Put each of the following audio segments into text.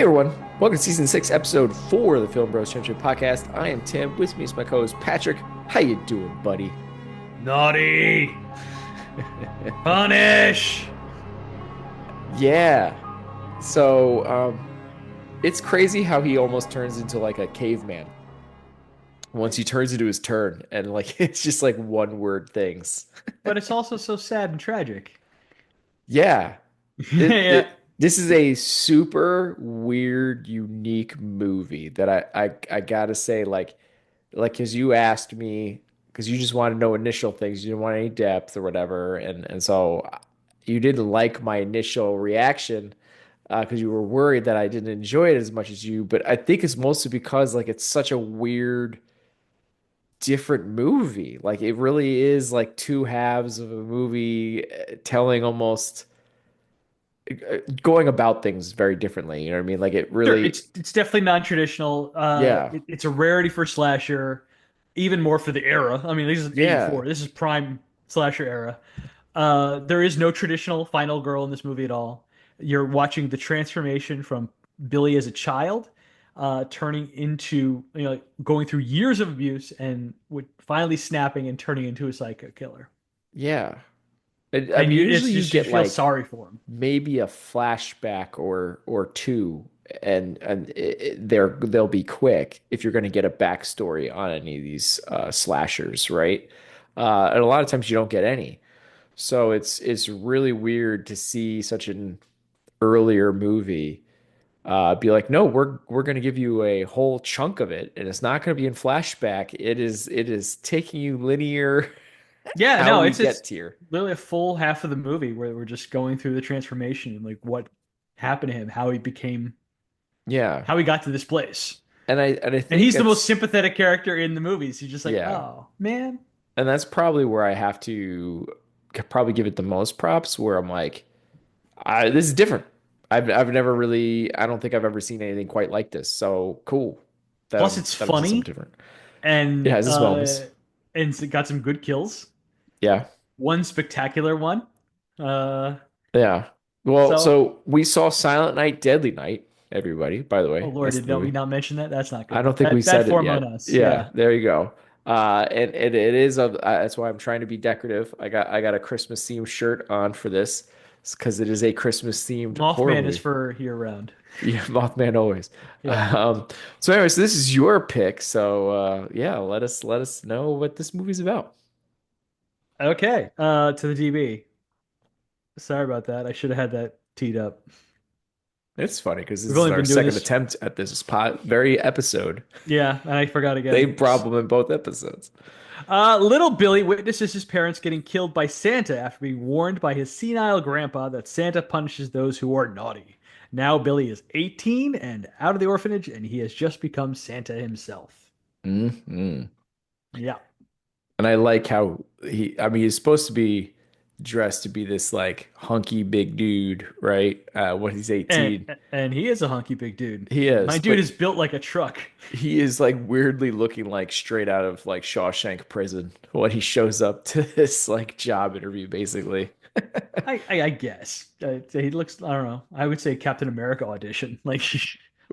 Hey everyone, welcome to season 6, episode 4 of the Film Bros Championship podcast. I am Tim. With me is my co-host Patrick. How you doing, buddy? Naughty! Punish! Yeah. So, it's crazy how he almost turns into like a caveman once he turns into his turn, and like it's just like one word things. But it's also so sad and tragic. Yeah. It, Yeah. it this is a super weird, unique movie that I gotta say, like because you asked me because you just want to know initial things, you didn't want any depth or whatever, and so you didn't like my initial reaction because you were worried that I didn't enjoy it as much as you. But I think it's mostly because like it's such a weird, different movie. Like it really is like two halves of a movie telling almost going about things very differently. You know what I mean? Like it Sure, really, it's definitely non-traditional. yeah, It's a rarity for slasher, even more for the era. I mean, this is yeah, 84. This is prime slasher era. There is no traditional final girl in this movie at all. You're watching the transformation from Billy as a child, turning into, going through years of abuse and with finally snapping and turning into a psycho killer. yeah. I And mean, it's usually you just you get feel like sorry for him. maybe a flashback or two, and they'll be quick if you're going to get a backstory on any of these slashers, right? And a lot of times you don't get any, so it's really weird to see such an earlier movie be like, no, we're going to give you a whole chunk of it, and it's not going to be in flashback. It is taking you linear Yeah, how no, we it's get here. literally a full half of the movie where we're just going through the transformation and like what happened to him, Yeah, how he got to this place. and I And think he's the most that's sympathetic character in the movies. He's just like, yeah. oh man. And that's probably where I have to probably give it the most props, where I'm like, this is different. I've never really, I don't think I've ever seen anything quite like this. So cool that Plus, I'm it's that I'm seeing something funny different. It and has its moments. it's got some good kills. Yeah. One spectacular one. Uh, Yeah. Well, so so we saw Silent Night, Deadly Night, everybody, by the oh way. Lord, That's did the not we movie. not mention that? That's not I good. don't think we Bad said it form on yet. us. Yeah, Yeah. there you go. And it is that's why I'm trying to be decorative. I got a Christmas themed shirt on for this because it is a Christmas themed horror Mothman is movie. for year round. Yeah, Mothman always. Yeah. So anyways, this is your pick. So yeah, let us know what this movie's about. Okay. To the DB. Sorry about that. I should have had that teed up. It's funny because this We've is only our been doing second this. attempt at this very episode. Yeah, and I forgot again. Same problem in both episodes. Little Billy witnesses his parents getting killed by Santa after being warned by his senile grandpa that Santa punishes those who are naughty. Now Billy is 18 and out of the orphanage, and he has just become Santa himself. Hmm. Yeah. And I like how I mean, he's supposed to be dressed to be this like hunky big dude, right? When he's And 18. and he is a hunky big dude. He My is, dude but is built like a truck. he is like weirdly looking like straight out of like Shawshank prison when he shows up to this like job interview, basically. I guess. He looks, I don't know. I would say Captain America audition. Like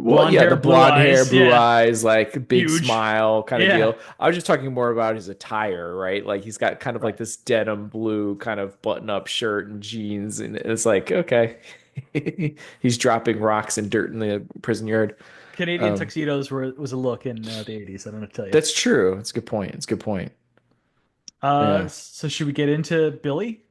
Well, blonde yeah, hair, the blue blonde hair, eyes. blue Yeah. eyes, like big Huge. smile kind of Yeah. deal. I was just talking more about his attire, right? Like he's got kind of like Right. this denim blue kind of button-up shirt and jeans, and it's like, okay, he's dropping rocks and dirt in the prison yard. Canadian Um, tuxedos was a look in the 80s. I don't know to tell you. that's true. It's a good point. It's a good point. Yeah. So should we get into Billy?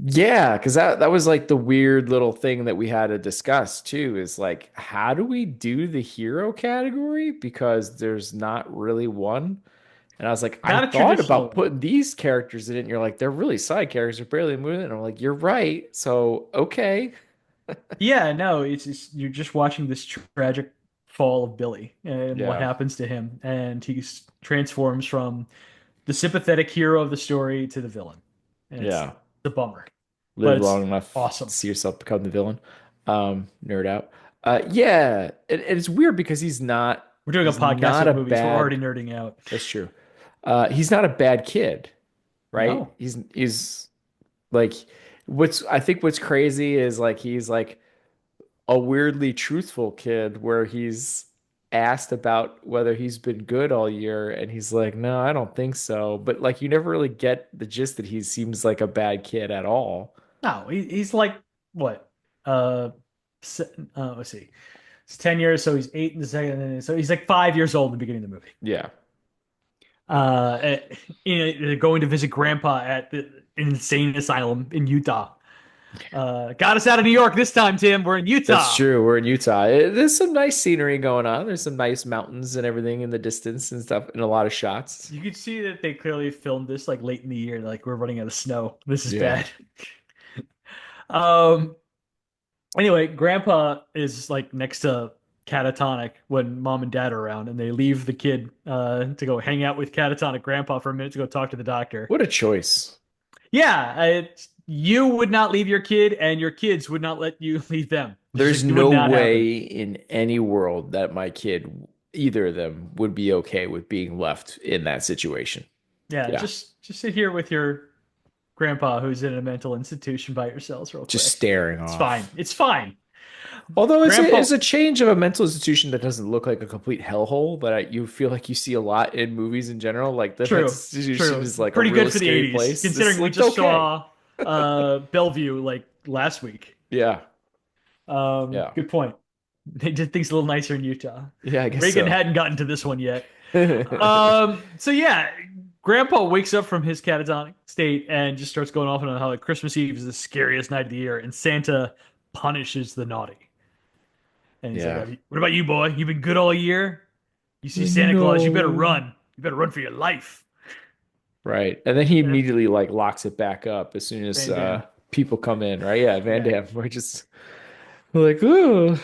Yeah, because that was like the weird little thing that we had to discuss too, is like, how do we do the hero category? Because there's not really one. And I was like, I Not a thought traditional about one. putting these characters in it. And you're like, they're really side characters. They're barely moving. And I'm like, you're right. So, okay. Yeah, no, it's you're just watching this tragic fall of Billy and what Yeah. happens to him, and transforms from the sympathetic hero of the story to the villain, and it's Yeah. a bummer, but Live long it's enough to awesome. see yourself become the villain. Nerd out. Yeah. And it's weird because We're doing a he's podcast not of a movies. We're already bad, nerding out. that's true. He's not a bad kid, right? No, He's like, I think what's crazy is like, he's like, a weirdly truthful kid where he's asked about whether he's been good all year and he's like, "No, I don't think so." But like you never really get the gist that he seems like a bad kid at all. No, he's like what? Uh, let's see. It's 10 years, so he's eight in the second. So he's like 5 years old in the beginning of the movie. Yeah. Uh, going to visit grandpa at the insane asylum in Utah. Got us out of New York this time, Tim. We're in That's Utah. true. We're in Utah. There's some nice scenery going on. There's some nice mountains and everything in the distance and stuff in a lot of shots. You could see that they clearly filmed this like late in the year. Like we're running out of snow. This is Yeah. bad. Um. Anyway, Grandpa is like next to catatonic when mom and dad are around, and they leave the kid to go hang out with catatonic Grandpa for a minute to go talk to the doctor. What a choice. Yeah, you would not leave your kid, and your kids would not let you leave them. Just There's it would no not happen. way in any world that my kid, either of them, would be okay with being left in that situation. Yeah, Yeah. just sit here with your grandpa who's in a mental institution by yourselves real Just quick. staring It's fine. off. It's fine. Although Grandpa, it's a change of a mental institution that doesn't look like a complete hellhole that you feel like you see a lot in movies in general. Like the mental true, institution true. is like a Pretty good really for the scary 80s, place. This considering we looked just okay. saw Bellevue like last week. Yeah. Yeah. Good point. They did things a little nicer in Utah. Yeah, I guess Reagan so. hadn't gotten to this one yet. So yeah, Grandpa wakes up from his catatonic state and just starts going off on how like Christmas Eve is the scariest night of the year, and Santa punishes the naughty. And he's like, Yeah. "What about you, boy? You've been good all year. You see Santa Claus, you better No. run. You better run for your life." Right. And then he And immediately like locks it back up as soon as Van Damme, people come in, right? Yeah, Van yeah. Damme. We're just like, ooh.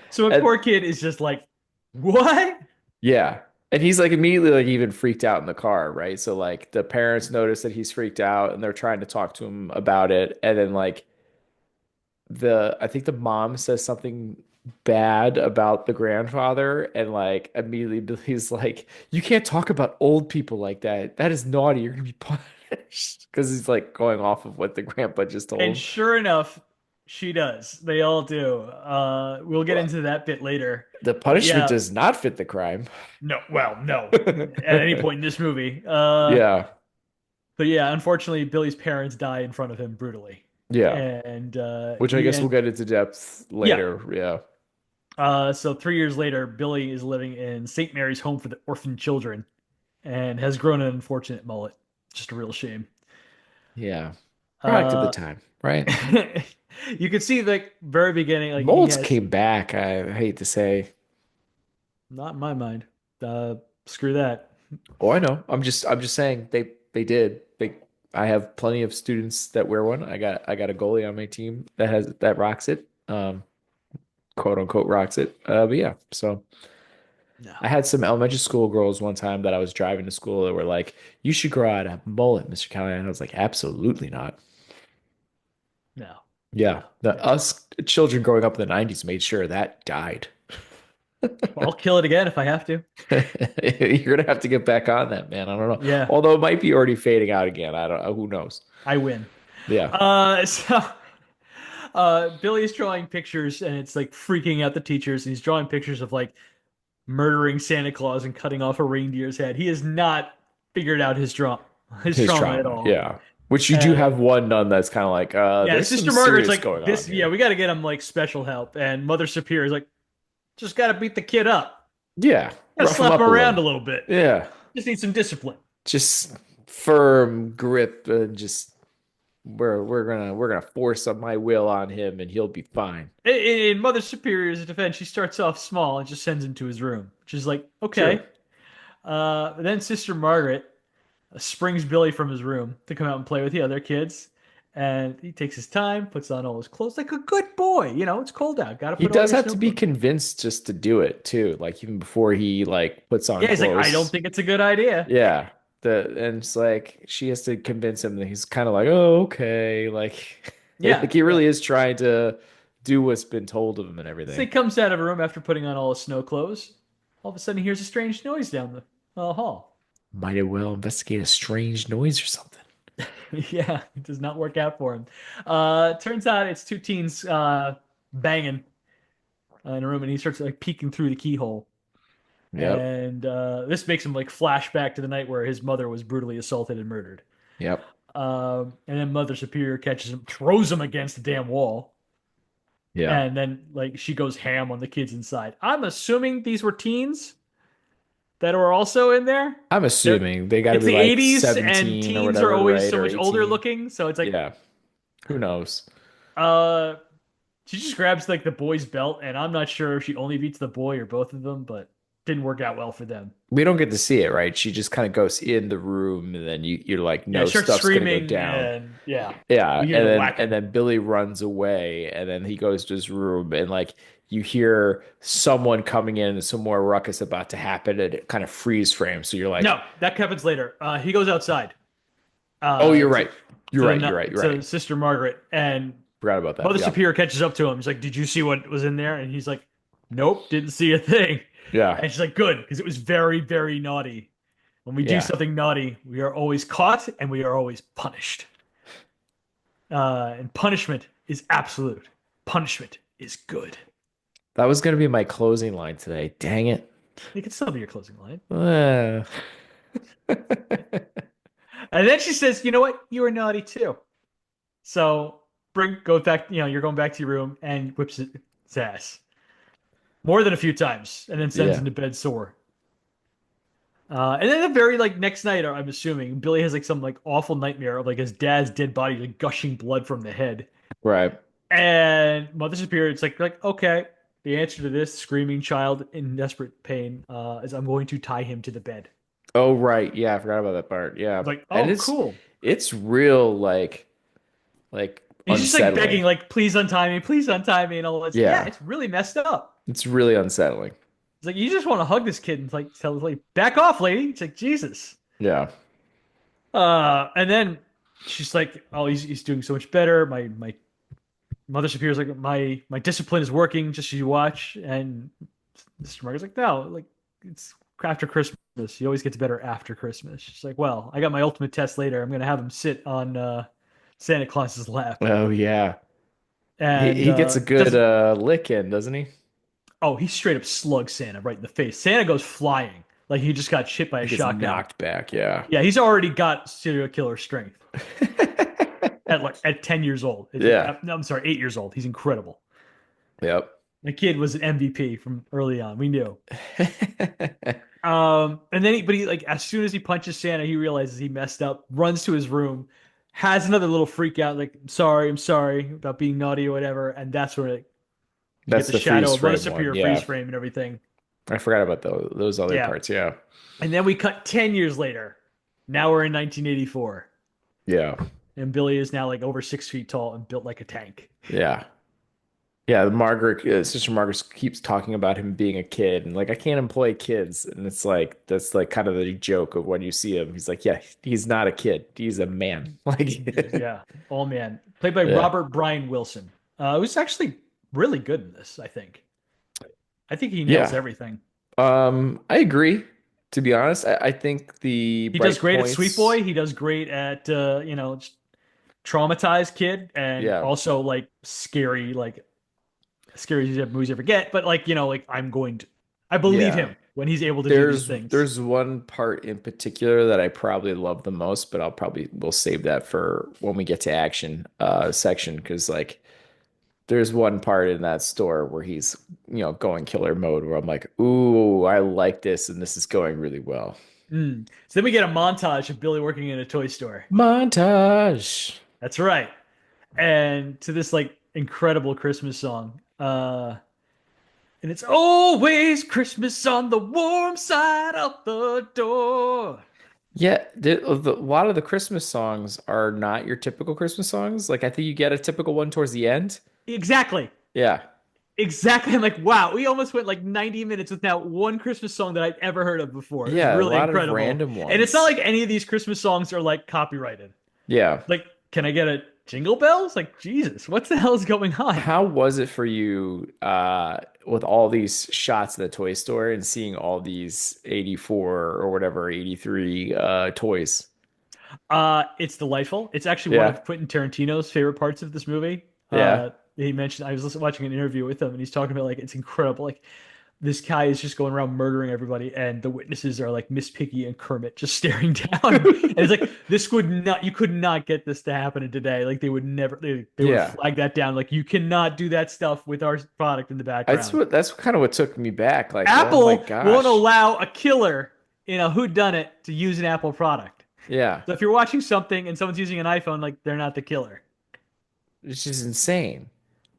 So my And poor kid is just like, "What?" yeah. And he's like immediately like even freaked out in the car, right? So like the parents notice that he's freaked out and they're trying to talk to him about it. And then like the I think the mom says something bad about the grandfather and like immediately he's like, you can't talk about old people like that. That is naughty. You're gonna be punished. Because he's like going off of what the grandpa just And told him. sure enough, she does. They all do. We'll get Well, into that bit later. the But punishment yeah, does not fit the crime. no, well, no, at any point in this movie. Yeah. But yeah, unfortunately, Billy's parents die in front of him brutally, Yeah. and Which I guess we'll get into depth yeah. later. Yeah. So 3 years later, Billy is living in St. Mary's Home for the Orphan Children, and has grown an unfortunate mullet. Just a real shame. Yeah. Product of the Uh, time, right? you can see the very beginning, like he Molds has came back, I hate to say. not in my mind. Screw that. Oh, I know. I'm just saying they did. I have plenty of students that wear one. I got a goalie on my team that rocks it. Quote unquote rocks it. But yeah, so No, I had some elementary school girls one time that I was driving to school that were like, "You should grow out a mullet, Mr. Callahan." And I was like, "Absolutely not." no, Yeah, no. us children growing up in the 90s made sure that died. I'll kill it again if I have to. You're gonna have to get back on that, man. I don't know. Yeah, Although it might be already fading out again. I don't know. Who knows? I win. Yeah. So Billy's drawing pictures and it's like freaking out the teachers. And he's drawing pictures of like murdering Santa Claus and cutting off a reindeer's head. He has not figured out his His trauma at trauma. all. Yeah. Which you do Uh, have one done that's kind of like, yeah, there's some Sister Margaret's serious like going on this. Yeah, here. we got to get him like special help. And Mother Superior is like, just got to beat the kid up. Yeah. Got to Rough him slap him up a around a little. little bit. Yeah. Just need some discipline. Just firm grip and just we're gonna force my will on him and he'll be fine. In Mother Superior's defense, she starts off small and just sends him to his room, which is like, Sure. okay. Then Sister Margaret springs Billy from his room to come out and play with the other kids. And he takes his time, puts on all his clothes like a good boy. You know, it's cold out. Got to He put on does your have snow to be clothes. convinced just to do it too. Like even before he like puts on Yeah, he's like, I don't clothes. think it's a good idea. Yeah. And it's like she has to convince him that he's kind of like, oh, okay. Like, Yeah, like he yeah. really is trying to do what's been told of him and So he everything. comes out of a room after putting on all his snow clothes. All of a sudden, he hears a strange noise down the hall. Might as well investigate a strange noise or something. Yeah, it does not work out for him. Turns out it's two teens banging in a room, and he starts like peeking through the keyhole. Yep. And this makes him like flashback to the night where his mother was brutally assaulted and murdered. Yep. And then Mother Superior catches him, throws him against the damn wall, Yeah. and then like she goes ham on the kids inside. I'm assuming these were teens that were also in there. I'm They're assuming they got to it's be the like 80s and 17 or teens are whatever, always right? so Or much older 18. looking. So it's like Yeah. Who knows? uh she just grabs like the boy's belt, and I'm not sure if she only beats the boy or both of them, but didn't work out well for them. We don't get to see it, right? She just kind of goes in the room and then you're like, Yeah, no, she starts stuff's gonna go screaming down. and yeah, Yeah, we hear the and whacking. then Billy runs away, and then he goes to his room, and like you hear someone coming in, and some more ruckus about to happen, and it kind of freeze frames. So you're like, No, that happens later. He goes outside oh, uh you're to right, you're right, you're right, you're to right. Sister Margaret, and Forgot about that. Mother Yeah, Superior catches up to him. He's like, "Did you see what was in there?" And he's like, "Nope, didn't see a thing." yeah, And she's like, "Good, because it was very, very naughty. When we do yeah. something naughty, we are always caught and we are always punished. And punishment is absolute. Punishment is good." That was gonna be my closing line today. Dang it. It can still be your closing line. Uh. And then she says, "You know what? You are naughty too." So go back. You're going back to your room and whips its ass more than a few times, and then sends Yeah, him to bed sore. And then the very like next night, I'm assuming Billy has like some like awful nightmare of like his dad's dead body like gushing blood from the head. right. And Mother Superior, it's like okay, the answer to this screaming child in desperate pain is I'm going to tie him to the bed. Oh, right. Yeah, I forgot about that part. Yeah, It's like, and oh, cool. it's real like He's just like unsettling. begging, like, please untie me, and all this. Yeah, Yeah, it's really messed up. it's really unsettling. It's like you just want to hug this kid and like tell like back off, lady. It's like Jesus. Yeah. And then she's like, oh, he's doing so much better. My Mother Superior's like, my discipline is working, just as you watch. And Mr. Margaret's like, no, like it's after Christmas. He always gets better after Christmas. She's like, well, I got my ultimate test later. I'm gonna have him sit on Santa Claus's lap. Oh yeah. And He gets a good doesn't lick in, doesn't he? oh, he straight up slugs Santa right in the face. Santa goes flying like he just got hit by a He gets shotgun. knocked back, yeah. Yeah, he's already got serial killer strength at 10 years old. Yeah. No, I'm sorry, 8 years old. He's incredible. Yep. The kid was an MVP from early on. We knew. And then but he like as soon as he punches Santa, he realizes he messed up, runs to his room, has another little freak out, like, I'm sorry about being naughty or whatever. And that's where you get That's the the shadow freeze of Mother frame one. Superior freeze Yeah. frame and everything. I forgot about those other Yeah. parts. Yeah. And then we cut 10 years later. Now we're in 1984. Yeah. And Billy is now like over 6 feet tall and built like a tank. Yeah. Yeah, Margaret, Sister Margaret keeps talking about him being a kid and like I can't employ kids, and it's like that's like kind of the joke of when you see him. He's like, yeah, he's not a kid, he's a man. Like, Yeah, all man. Played by yeah, Robert Brian Wilson. Who's actually really good in this, I think. I think he nails yeah. everything. I agree. To be honest, I think the He does bright great at Sweet points, Boy. He does great at just traumatized kid, and yeah, also like scary movies you ever get. But like like I believe yeah. him when he's able to do these things. There's one part in particular that I probably love the most, but I'll probably we'll save that for when we get to action section because like there's one part in that store where he's going killer mode where I'm like, ooh, I like this and this is going really well. So then we get a montage of Billy working in a toy store. Montage. That's right. And to this like incredible Christmas song. And it's always Christmas on the warm side of the door. Yeah, a lot of the Christmas songs are not your typical Christmas songs. Like I think you get a typical one towards the end. Exactly. Yeah. Exactly. I'm like, wow, we almost went like 90 minutes without one Christmas song that I'd ever heard of before. It was Yeah, a really lot of incredible. random And it's not ones. like any of these Christmas songs are like copyrighted. Yeah. Like, can I get a jingle bells? Like, Jesus, what the hell is going on? How was it for you with all these shots in the toy store and seeing all these 84 or whatever 83 toys? It's delightful. It's actually one Yeah. of Quentin Tarantino's favorite parts of this movie. Yeah. he mentioned I was watching an interview with him, and he's talking about like it's incredible. Like this guy is just going around murdering everybody, and the witnesses are like Miss Piggy and Kermit just staring down. And it's like this would not, you could not get this to happen today. Like they would never, they would Yeah. flag that down. Like you cannot do that stuff with our product in the background. That's kind of what took me back. Like, oh my Apple won't gosh. allow a killer in a whodunit to use an Apple product. Yeah. So if you're watching something and someone's using an iPhone, like they're not the killer. It's just insane.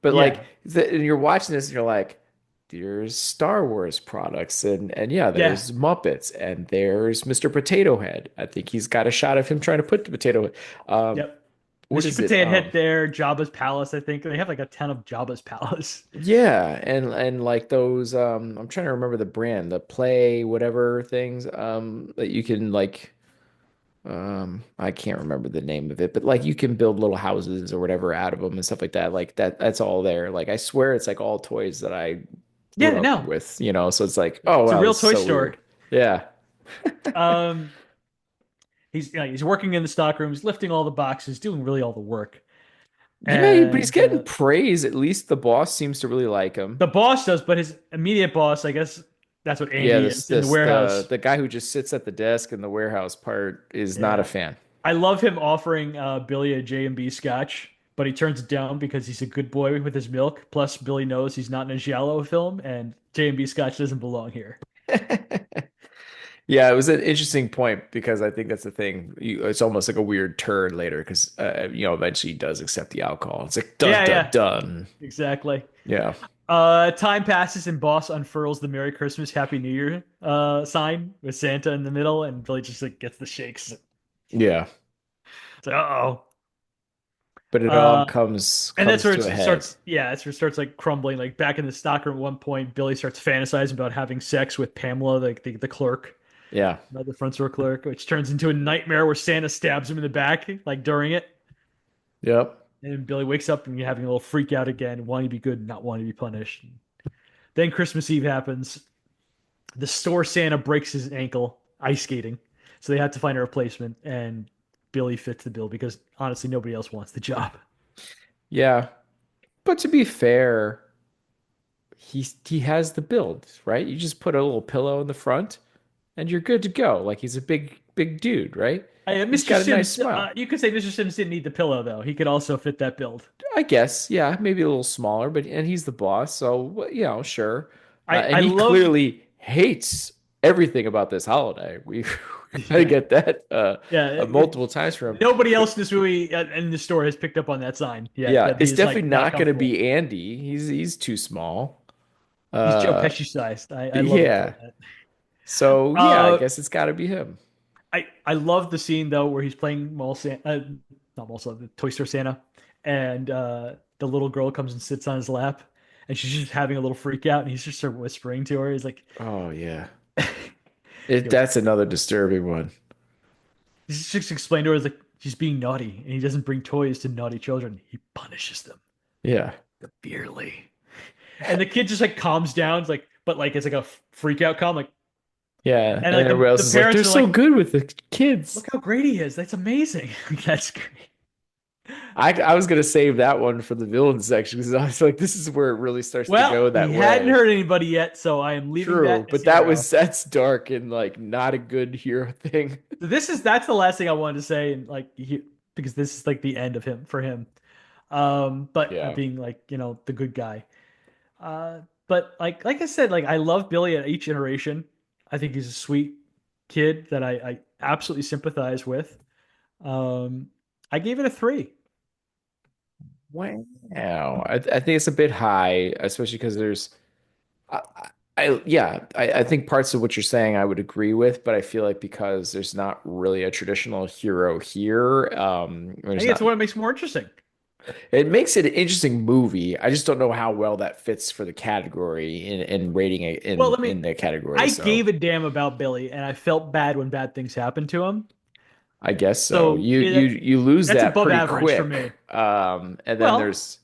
But like, Yeah, and you're watching this and you're like, there's Star Wars products and yeah, yeah, there's Muppets and there's Mr. Potato Head. I think he's got a shot of him trying to put the potato head. Um, yep. what Mr. is it? Potato Head there, Jabba's Palace. I think they have like a ton of Jabba's Palace. Yeah, and like those I'm trying to remember the brand, the Play whatever things that you can like I can't remember the name of it, but like you can build little houses or whatever out of them and stuff like that. Like that's all there. Like I swear it's like all toys that I grew Yeah, up no, with, you know. So it's like, oh it's a wow, real this is toy so store. weird. Yeah. Um, he's working in the stock room. He's lifting all the boxes, doing really all the work. Yeah, but he's And getting praise. At least the boss seems to really like him. the boss does, but his immediate boss, I guess that's what Yeah, Andy is in the warehouse. the guy who just sits at the desk in the warehouse part is not a Yeah, fan. I love him offering Billy a J&B scotch, but he turns it down because he's a good boy with his milk. Plus, Billy knows he's not in a giallo film, and J&B scotch doesn't belong here. Yeah, it was an interesting point because I think that's the thing. It's almost like a weird turn later because eventually he does accept the alcohol. It's like dun Yeah, dun yeah, dun. exactly. Yeah, Time passes and Boss unfurls the Merry Christmas, Happy New Year sign with Santa in the middle, and Billy just like gets the shakes. It's yeah. like, uh-oh. But it all Uh, and that's comes where to it a head. starts. Yeah, that's where it starts like crumbling. Like back in the stockroom at one point, Billy starts fantasizing about having sex with Pamela, the clerk, Yeah. the front store clerk, which turns into a nightmare where Santa stabs him in the back, like during it. Yep. And Billy wakes up and you're having a little freak out again, wanting to be good, not wanting to be punished. Then Christmas Eve happens. The store Santa breaks his ankle ice skating, so they had to find a replacement, and Billy fits the bill because honestly, nobody else wants the job. Yeah. But to be fair, he has the build, right? You just put a little pillow in the front and you're good to go. Like he's a big dude, right? He's Mr. got a nice Sims, smile. you could say Mr. Sims didn't need the pillow though. He could also fit that build. I guess, yeah, maybe a little smaller, but and he's the boss, so sure. I And he love, clearly hates everything about this holiday. We I yeah, get that yeah. multiple times from him. Nobody But else in this movie in the store has picked up on that sign yet. yeah, That it's he's definitely like not not going to comfortable. be Andy. He's too small. He's Joe Uh, Pesci sized. I love it for yeah. that. So yeah, I Uh, guess it's got to be him. I love the scene though where he's playing Mall Santa, not Mall Santa, the Toy Store Santa, and the little girl comes and sits on his lap, and she's just having a little freak out, and he's just sort of whispering to her. He's like, Oh yeah. you know, That's another disturbing one. he's just explained to her like she's being naughty, and he doesn't bring toys to naughty children. He punishes them Yeah. severely, and the kid just like calms down. It's like, but like it's like a freak out calm, like, Yeah, and and like everybody the else is like, they're parents are so like, good with the kids. look how great he is. That's amazing. That's great. I was gonna save that one for the villain section because I was like, this is where it really starts to Well, go he that hadn't way. hurt anybody yet, so I am leaving True, that as but hero. that's dark and like not a good hero thing. So that's the last thing I wanted to say, and because this is like the end of him for him. But Yeah. being like the good guy. But like I said, like I love Billy at each iteration. I think he's a sweet kid that I absolutely sympathize with. Um, I gave it a 3. Wow. I think it's a bit high, especially because there's I, I think parts of what you're saying I would agree with, but I feel like because there's not really a traditional hero here, I there's think it's not what makes it more interesting. it makes it an interesting movie. I just don't know how well that fits for the category in rating it Well, I in mean, the category. I So gave a damn about Billy, and I felt bad when bad things happened to him. I guess so. So You lose that's that above pretty average for quick. me. And then Well, there's,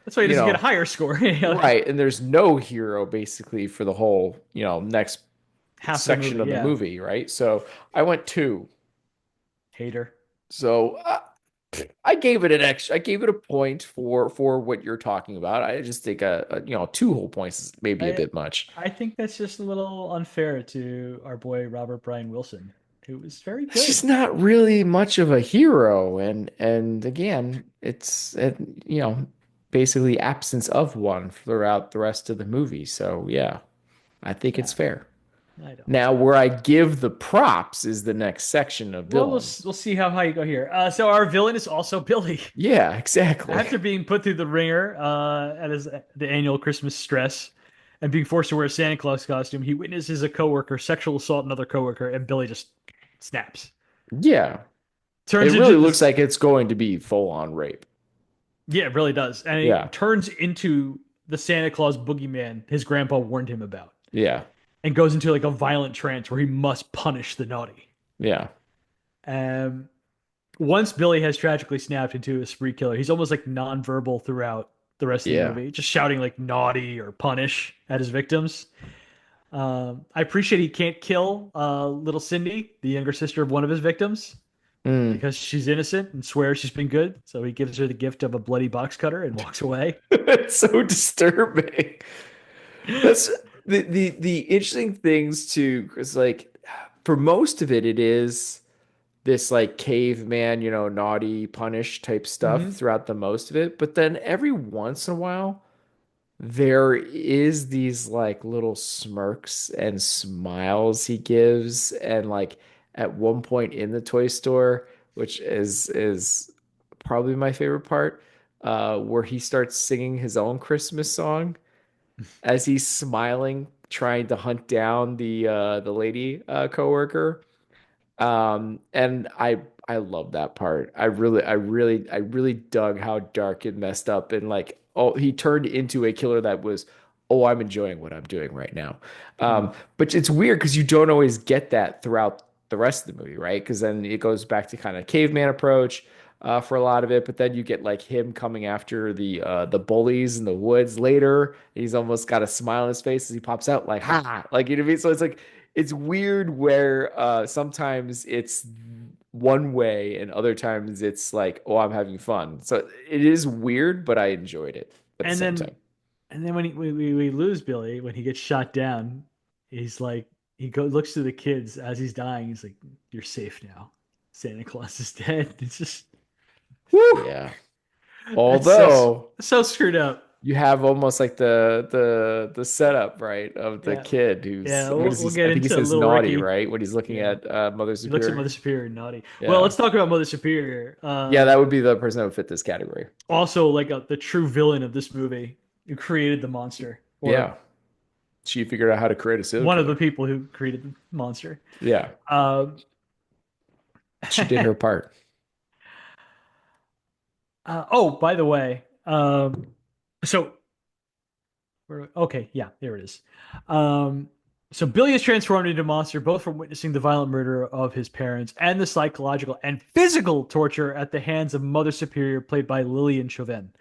that's why he you doesn't get a know, higher score. right, and there's no hero basically for the whole, next Half of the section movie, of the yeah. movie, right? So I went two. Hater. So I gave it an extra. I gave it a point for what you're talking about. I just think two whole points is maybe a I bit much. I think that's just a little unfair to our boy Robert Bryan Wilson, who was very It's just good. not really much of a hero, and again, it's basically absence of one throughout the rest of the movie. So yeah, I think it's Yeah, fair. I don't. Now, where I give the props is the next section of Well, villain. we'll see how high you go here. So our villain is also Billy. Yeah, exactly. After being put through the ringer at the annual Christmas stress and being forced to wear a Santa Claus costume, he witnesses a coworker sexual assault another coworker, and Billy just snaps. Yeah, Turns it into really looks this. like it's going to be full on rape. Yeah, it really does, and Yeah, it turns into the Santa Claus boogeyman his grandpa warned him about, yeah, and goes into like a violent trance where he must punish the naughty. yeah, Um, Once Billy has tragically snapped into a spree killer, he's almost like nonverbal throughout the rest of the yeah. movie, just shouting like naughty or punish at his victims. I appreciate he can't kill little Cindy, the younger sister of one of his victims, Mm. because she's innocent and swears she's been good. So he gives her the gift of a bloody box cutter and walks away. It's so disturbing. That's the interesting things too, because like for most of it, it is this like caveman, naughty punish type stuff Hmm. throughout the most of it. But then every once in a while, there is these like little smirks and smiles he gives, and like at one point in the toy store, which is probably my favorite part, where he starts singing his own Christmas song as he's smiling, trying to hunt down the lady coworker. And I love that part. I really dug how dark and messed up and like oh he turned into a killer that was oh I'm enjoying what I'm doing right now. Mm. But it's weird because you don't always get that throughout the rest of the movie, right? Because then it goes back to kind of caveman approach for a lot of it, but then you get like him coming after the bullies in the woods later. He's almost got a smile on his face as he pops out like ha, like you know what I mean. So it's like it's weird where sometimes it's one way and other times it's like, oh, I'm having fun. So it is weird, but I enjoyed it at the And same then time. and then when we lose Billy when he gets shot down, he's like looks to the kids as he's dying. He's like, "You're safe now. Santa Claus is dead." It's just woo. Yeah. That's Although so screwed up. you have almost like the setup, right, of the Yeah, kid who's yeah. what is We'll he? get I think he into says Little naughty, Ricky. right? When he's looking Yeah, at Mother he looks at Mother Superior. Superior and naughty. Well, Yeah. let's talk about Mother Superior. Yeah, that would be the person that would fit this category. Also, like the true villain of this movie, who created the monster, or Yeah. She figured out how to create a serial one of the killer. people who created the monster. Yeah. Um, She did her part. oh, by the way, so okay, yeah, there it is. Um, so Billy is transformed into a monster both from witnessing the violent murder of his parents and the psychological and physical torture at the hands of Mother Superior, played by Lillian Chauvin.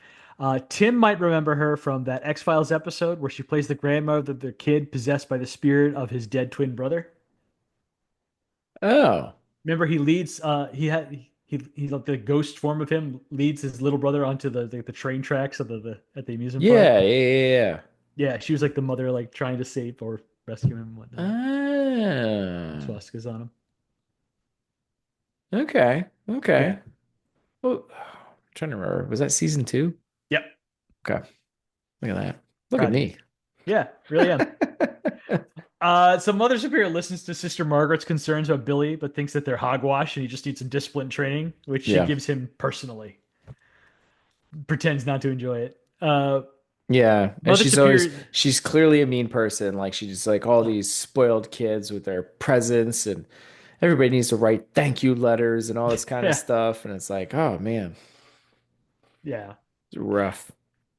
Tim might remember her from that X-Files episode where she plays the grandmother of the kid possessed by the spirit of his dead twin brother. Oh. Remember, he leads. He like the ghost form of him leads his little brother onto the train tracks of the at the amusement park. Yeah, yeah, Yeah, she was like the mother, like trying to save or rescue him and whatnot. yeah. Swastikas on him. Ah. Okay. Yeah. Okay. Well, I'm trying to remember. Was that season two? Yep. Okay. Look at that. Look at Proud of you. me. Yeah, really am. So Mother Superior listens to Sister Margaret's concerns about Billy, but thinks that they're hogwash and he just needs some discipline training, which she Yeah. gives him personally. Pretends not to enjoy it. Yeah. And Mother Superior. she's clearly a mean person. Like she's like all Oh, these spoiled kids with their presents and everybody needs to write thank you letters and all this kind of yeah, stuff. And it's like, oh man, yeah. it's rough.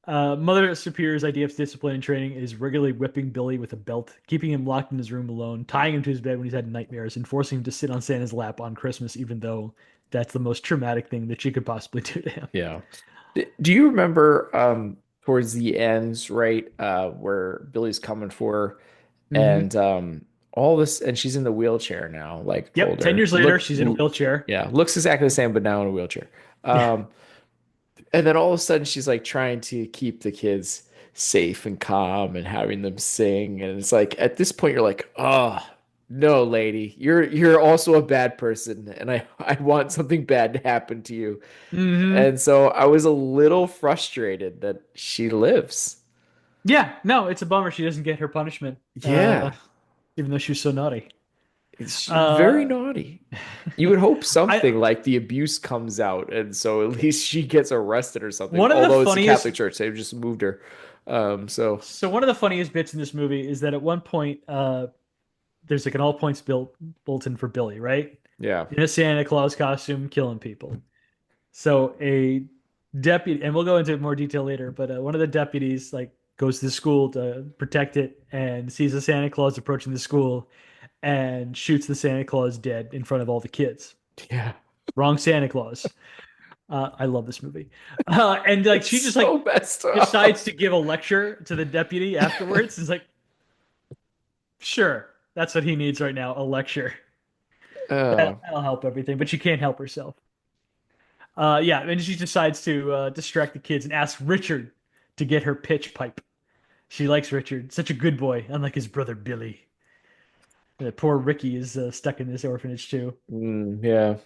Mother Superior's idea of discipline and training is regularly whipping Billy with a belt, keeping him locked in his room alone, tying him to his bed when he's had nightmares, and forcing him to sit on Santa's lap on Christmas, even though that's the most traumatic thing that she could possibly do to him. Yeah. Do you remember towards the ends, right, where Billy's coming for her Hmm. and all this, and she's in the wheelchair now, like Yep, 10 older. years later, she's in a wheelchair. Yeah, looks exactly the same, but now in a wheelchair. Um, and then all of a sudden, she's like trying to keep the kids safe and calm and having them sing. And it's like at this point, you're like, oh no, lady, you're also a bad person, and I want something bad to happen to you. Hmm. And so I was a little frustrated that she lives. Yeah, no, it's a bummer she doesn't get her punishment, Yeah, even though she was so naughty. it's very Uh, naughty. You would hope I something like the abuse comes out, and so at least she gets arrested or something. one of the Although it's the funniest Catholic Church, they've just moved her. So so one of the funniest bits in this movie is that at one point there's like an all points bulletin for Billy, right? yeah, In a Santa Claus costume, killing people. So a deputy, and we'll go into more detail later, but one of the deputies like goes to the school to protect it and sees a Santa Claus approaching the school and shoots the Santa Claus dead in front of all the kids. yeah, Wrong Santa Claus. I love this movie. And like it's she just so like messed decides up. to give a lecture to the deputy afterwards. It's like, sure, that's what he needs right now, a lecture. Oh, That'll help everything, but she can't help herself. Yeah, and she decides to distract the kids and asks Richard to get her pitch pipe. She likes Richard, such a good boy, unlike his brother Billy. Poor Ricky is stuck in this orphanage too. yeah. He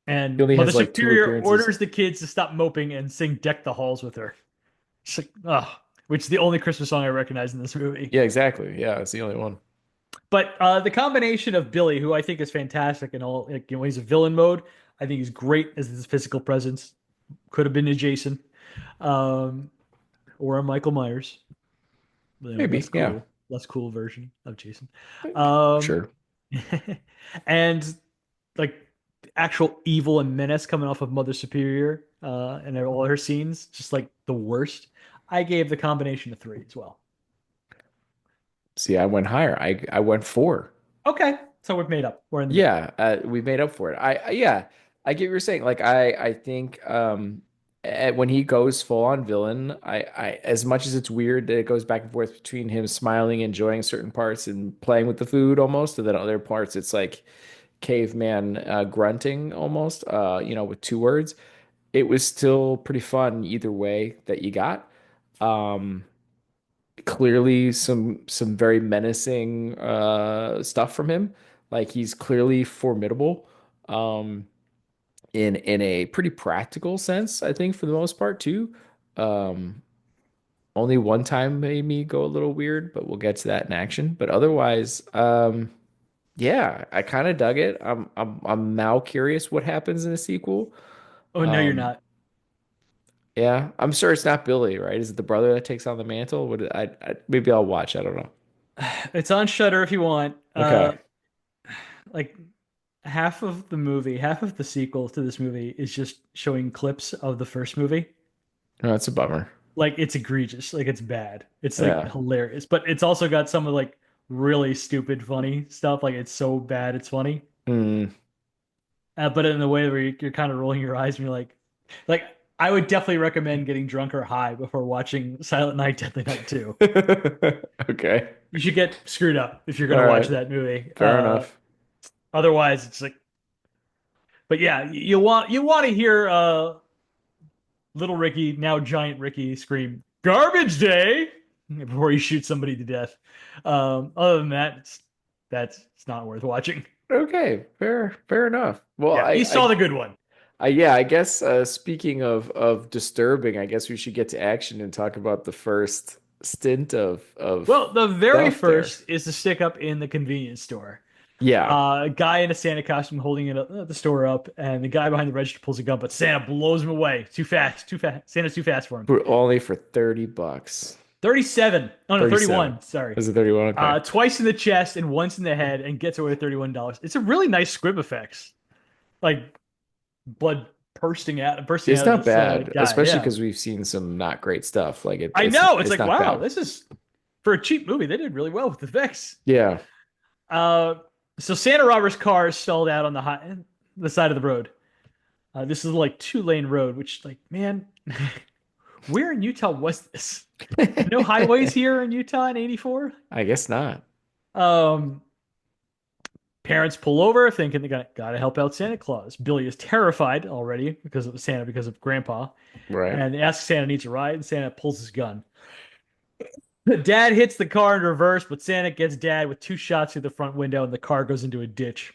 And only Mother has like two Superior appearances. orders the kids to stop moping and sing "Deck the Halls" with her. She's like, oh, which is the only Christmas song I recognize in this movie. Yeah, exactly. Yeah, it's the only one. But the combination of Billy, who I think is fantastic in all, like, when he's a villain mode, I think he's great as his physical presence. Could have been a Jason, um, or a Michael Myers, Maybe. Yeah, less cool version of Jason. Um, sure. and like actual evil and menace coming off of Mother Superior, and all her scenes, just like the worst. I gave the combination a 3 as well. See, I went higher. I went 4. Okay, so we've made up. We're in the middle. Yeah, we made up for it. Yeah, I get what you're saying. Like I think when he goes full on villain, I as much as it's weird that it goes back and forth between him smiling, enjoying certain parts and playing with the food almost, and then other parts it's like caveman grunting almost, with 2 words. It was still pretty fun either way that you got. Um, Clearly some very menacing stuff from him. Like he's clearly formidable um in a pretty practical sense, I think for the most part too. Um Only one time made me go a little weird, but we'll get to that in action. But otherwise, yeah, I kind of dug it. I'm now curious what happens in the sequel. Oh no, you're Um not. yeah, I'm sure it's not Billy, right? Is it the brother that takes on the mantle? I maybe I'll watch. I don't know. It's on Shutter if you want. Okay. Like half of the movie, half of the sequel to this movie is just showing clips of the first movie. No, that's a bummer. Like it's egregious, like it's bad. It's like Yeah. hilarious, but it's also got some of like really stupid, funny stuff. Like it's so bad, it's funny. Mm. But in a way where you're kind of rolling your eyes and you're like I would definitely recommend getting drunk or high before watching Silent Night, Deadly Night 2. Okay. You should get screwed up if you're All gonna watch right. that movie. Fair enough. Otherwise, it's like, but yeah, you want to hear little Ricky, now giant Ricky, scream "Garbage Day" before you shoot somebody to death. Other than that, it's not worth watching. Okay. Fair enough. Well, Yeah, you saw the good one. yeah, I guess speaking of disturbing, I guess we should get to action and talk about the first stint of Well, the very stuff there. first is to stick up in the convenience store. Yeah. A guy in a Santa costume holding the store up, and the guy behind the register pulls a gun, but Santa blows him away. Too fast, too fast. Santa's too fast for him. But only for $30. 37. Oh no, 37. 31. Sorry. Is it 31? Okay. Twice in the chest and once in the head, and gets away with $31. It's a really nice squib effects, like blood bursting It's out of not this bad, guy. especially Yeah, because we've seen some not great stuff. Like I know. It's it's like, not wow, bad. this is for a cheap movie. They did really well with the effects. Yeah. Uh, so Santa Robert's car is stalled out on the side of the road. This is like 2-lane road, which like, man, where in Utah was this? No highways here in Utah in '84. I guess not. Um, Parents pull over thinking they gotta help out Santa Claus. Billy is terrified already because of Santa, because of Grandpa. Right. And they ask Santa needs a ride, and Santa pulls his gun. Dad hits the car in reverse, but Santa gets Dad with two shots through the front window, and the car goes into a ditch.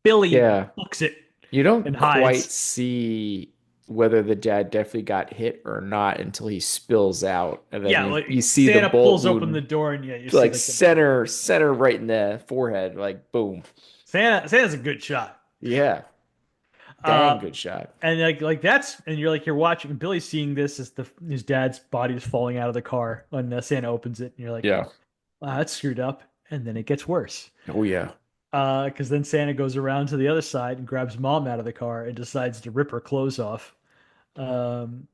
Billy Yeah. books it You and don't quite hides. see whether the dad definitely got hit or not until he spills out, and then Yeah, you like see the Santa bullet pulls open the wound door, and yeah, you see like like the center right in the forehead, like boom. Santa's a good shot. Yeah. Dang Uh, good shot. and like that's and you're watching Billy seeing this as the his dad's body is falling out of the car when Santa opens it, and you're like, Yeah. wow, that's screwed up. And then it gets worse. Oh yeah. Because then Santa goes around to the other side and grabs Mom out of the car and decides to rip her clothes off. Um,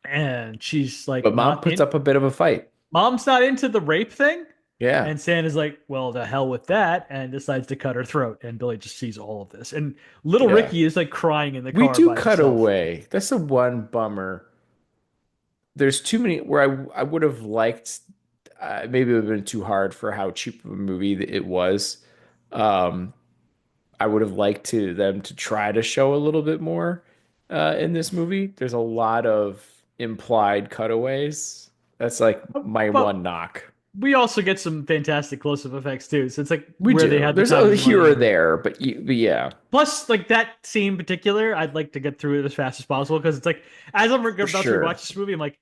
and she's like But mom not puts in. up a bit of a fight. Mom's not into the rape thing. Yeah. And Santa's like, well, the hell with that, and decides to cut her throat. And Billy just sees all of this. And little Yeah. Ricky is like crying in the We car do by cut himself. away. That's the one bummer. There's too many where I would have liked maybe it would have been too hard for how cheap of a movie it was. Um, I would have liked to them to try to show a little bit more in this movie. There's a lot of implied cutaways. That's like my But one knock. we also get some fantastic close-up effects too. So it's like We where they do. had the There's time a and here money. or there, but yeah, Plus, like that scene in particular, I'd like to get through it as fast as possible because it's like as I'm for about to rewatch sure. this movie, I'm like,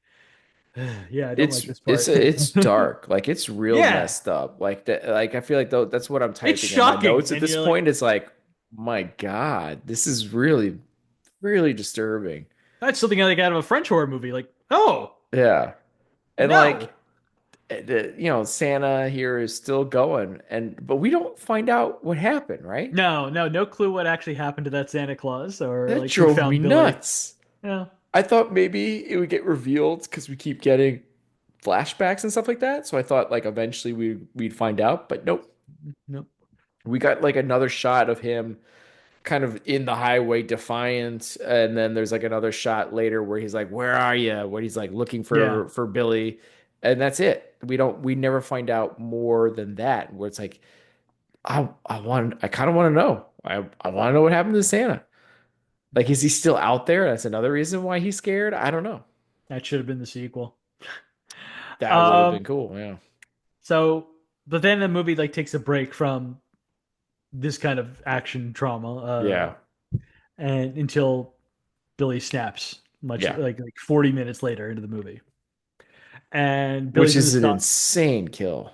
yeah, I don't like this It's part. it's dark. Like it's real Yeah, messed up. Like that. Like I feel like though that's what I'm it's typing in my shocking, notes at and this you're like, point. It's like, my God, this is really disturbing. that's something like out of a French horror movie. Like, oh Yeah, and no, like Santa here is still going, and but we don't find out what happened, right? no clue what actually happened to that Santa Claus or That like who drove me found Billy. nuts. Yeah, I thought maybe it would get revealed because we keep getting flashbacks and stuff like that. So I thought like eventually we'd find out, but nope. no, We got like another shot of him kind of in the highway defiant, and then there's like another shot later where he's like, "Where are you?" Where he's like looking yeah, for Billy, and that's it. We never find out more than that. Where it's like, I kind of want to know. I want to know what happened to Santa. Like, is he still out there? That's another reason why he's scared. I don't know. that should have been the sequel. That would have Um, been cool. Yeah. so but then the movie like takes a break from this kind of action trauma, Yeah. and until Billy snaps, much Yeah. like 40 minutes later into the movie. And Which Billy's in the is an stock. insane kill.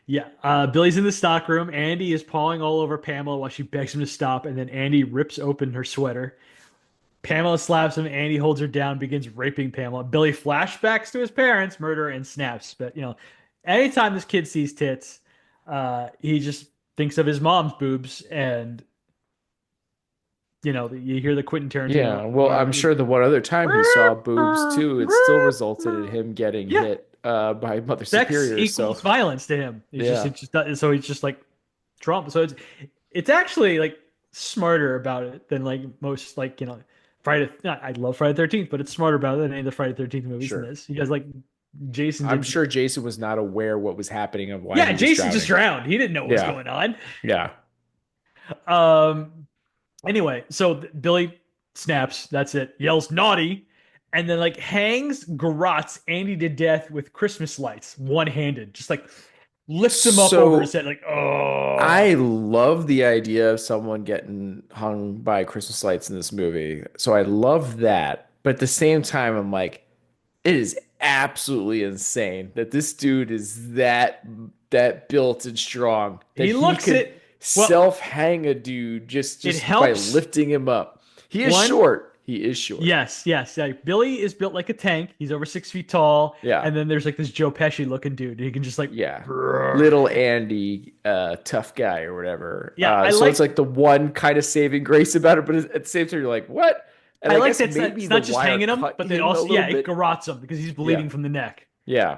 Yeah, Billy's in the stock room. Andy is pawing all over Pamela while she begs him to stop, and then Andy rips open her sweater. Pamela slaps him. Andy holds her down, begins raping Pamela. Billy flashbacks to his parents, murder, and snaps. But anytime this kid sees tits, he just thinks of his mom's boobs, and you hear the Quentin Tarantino Yeah. Well, I'm environment. sure the one other time he saw boobs too, it still resulted in him getting Yeah, hit by Mother sex Superior. So equals violence to him. yeah, It's just so he's just like Trump. So it's actually like smarter about it than like most like Friday. I love Friday 13th, but it's smarter about it than any of the Friday 13th movies in sure. this. You guys like Jason I'm didn't. sure Jason was not aware what was happening and why Yeah, he was Jason just drowning. drowned. He didn't know what was Yeah. going on. Yeah. Um. Anyway, so Billy snaps. That's it. Yells naughty, and then like hangs garrots Andy to death with Christmas lights, one handed, just like lifts him up over his So head, like oh. I love the idea of someone getting hung by Christmas lights in this movie. So I love that. But at the same time, I'm like, it is absolutely insane that this dude is that built and strong that He he looks could it. Well, self-hang a dude it just by helps. lifting him up. He is One, short. He is short. yes. Like Billy is built like a tank. He's over 6 feet tall, Yeah. and then there's like this Joe Pesci looking dude. He can just like, Yeah. brrr. Little Andy, tough guy or whatever. Yeah. So it's like the one kind of saving grace about it, but at the same time, you're like, what? And I I like guess that maybe it's the not just wire hanging him, cut but then him a also little it bit. garrots him because he's Yeah. bleeding from the neck. Yeah.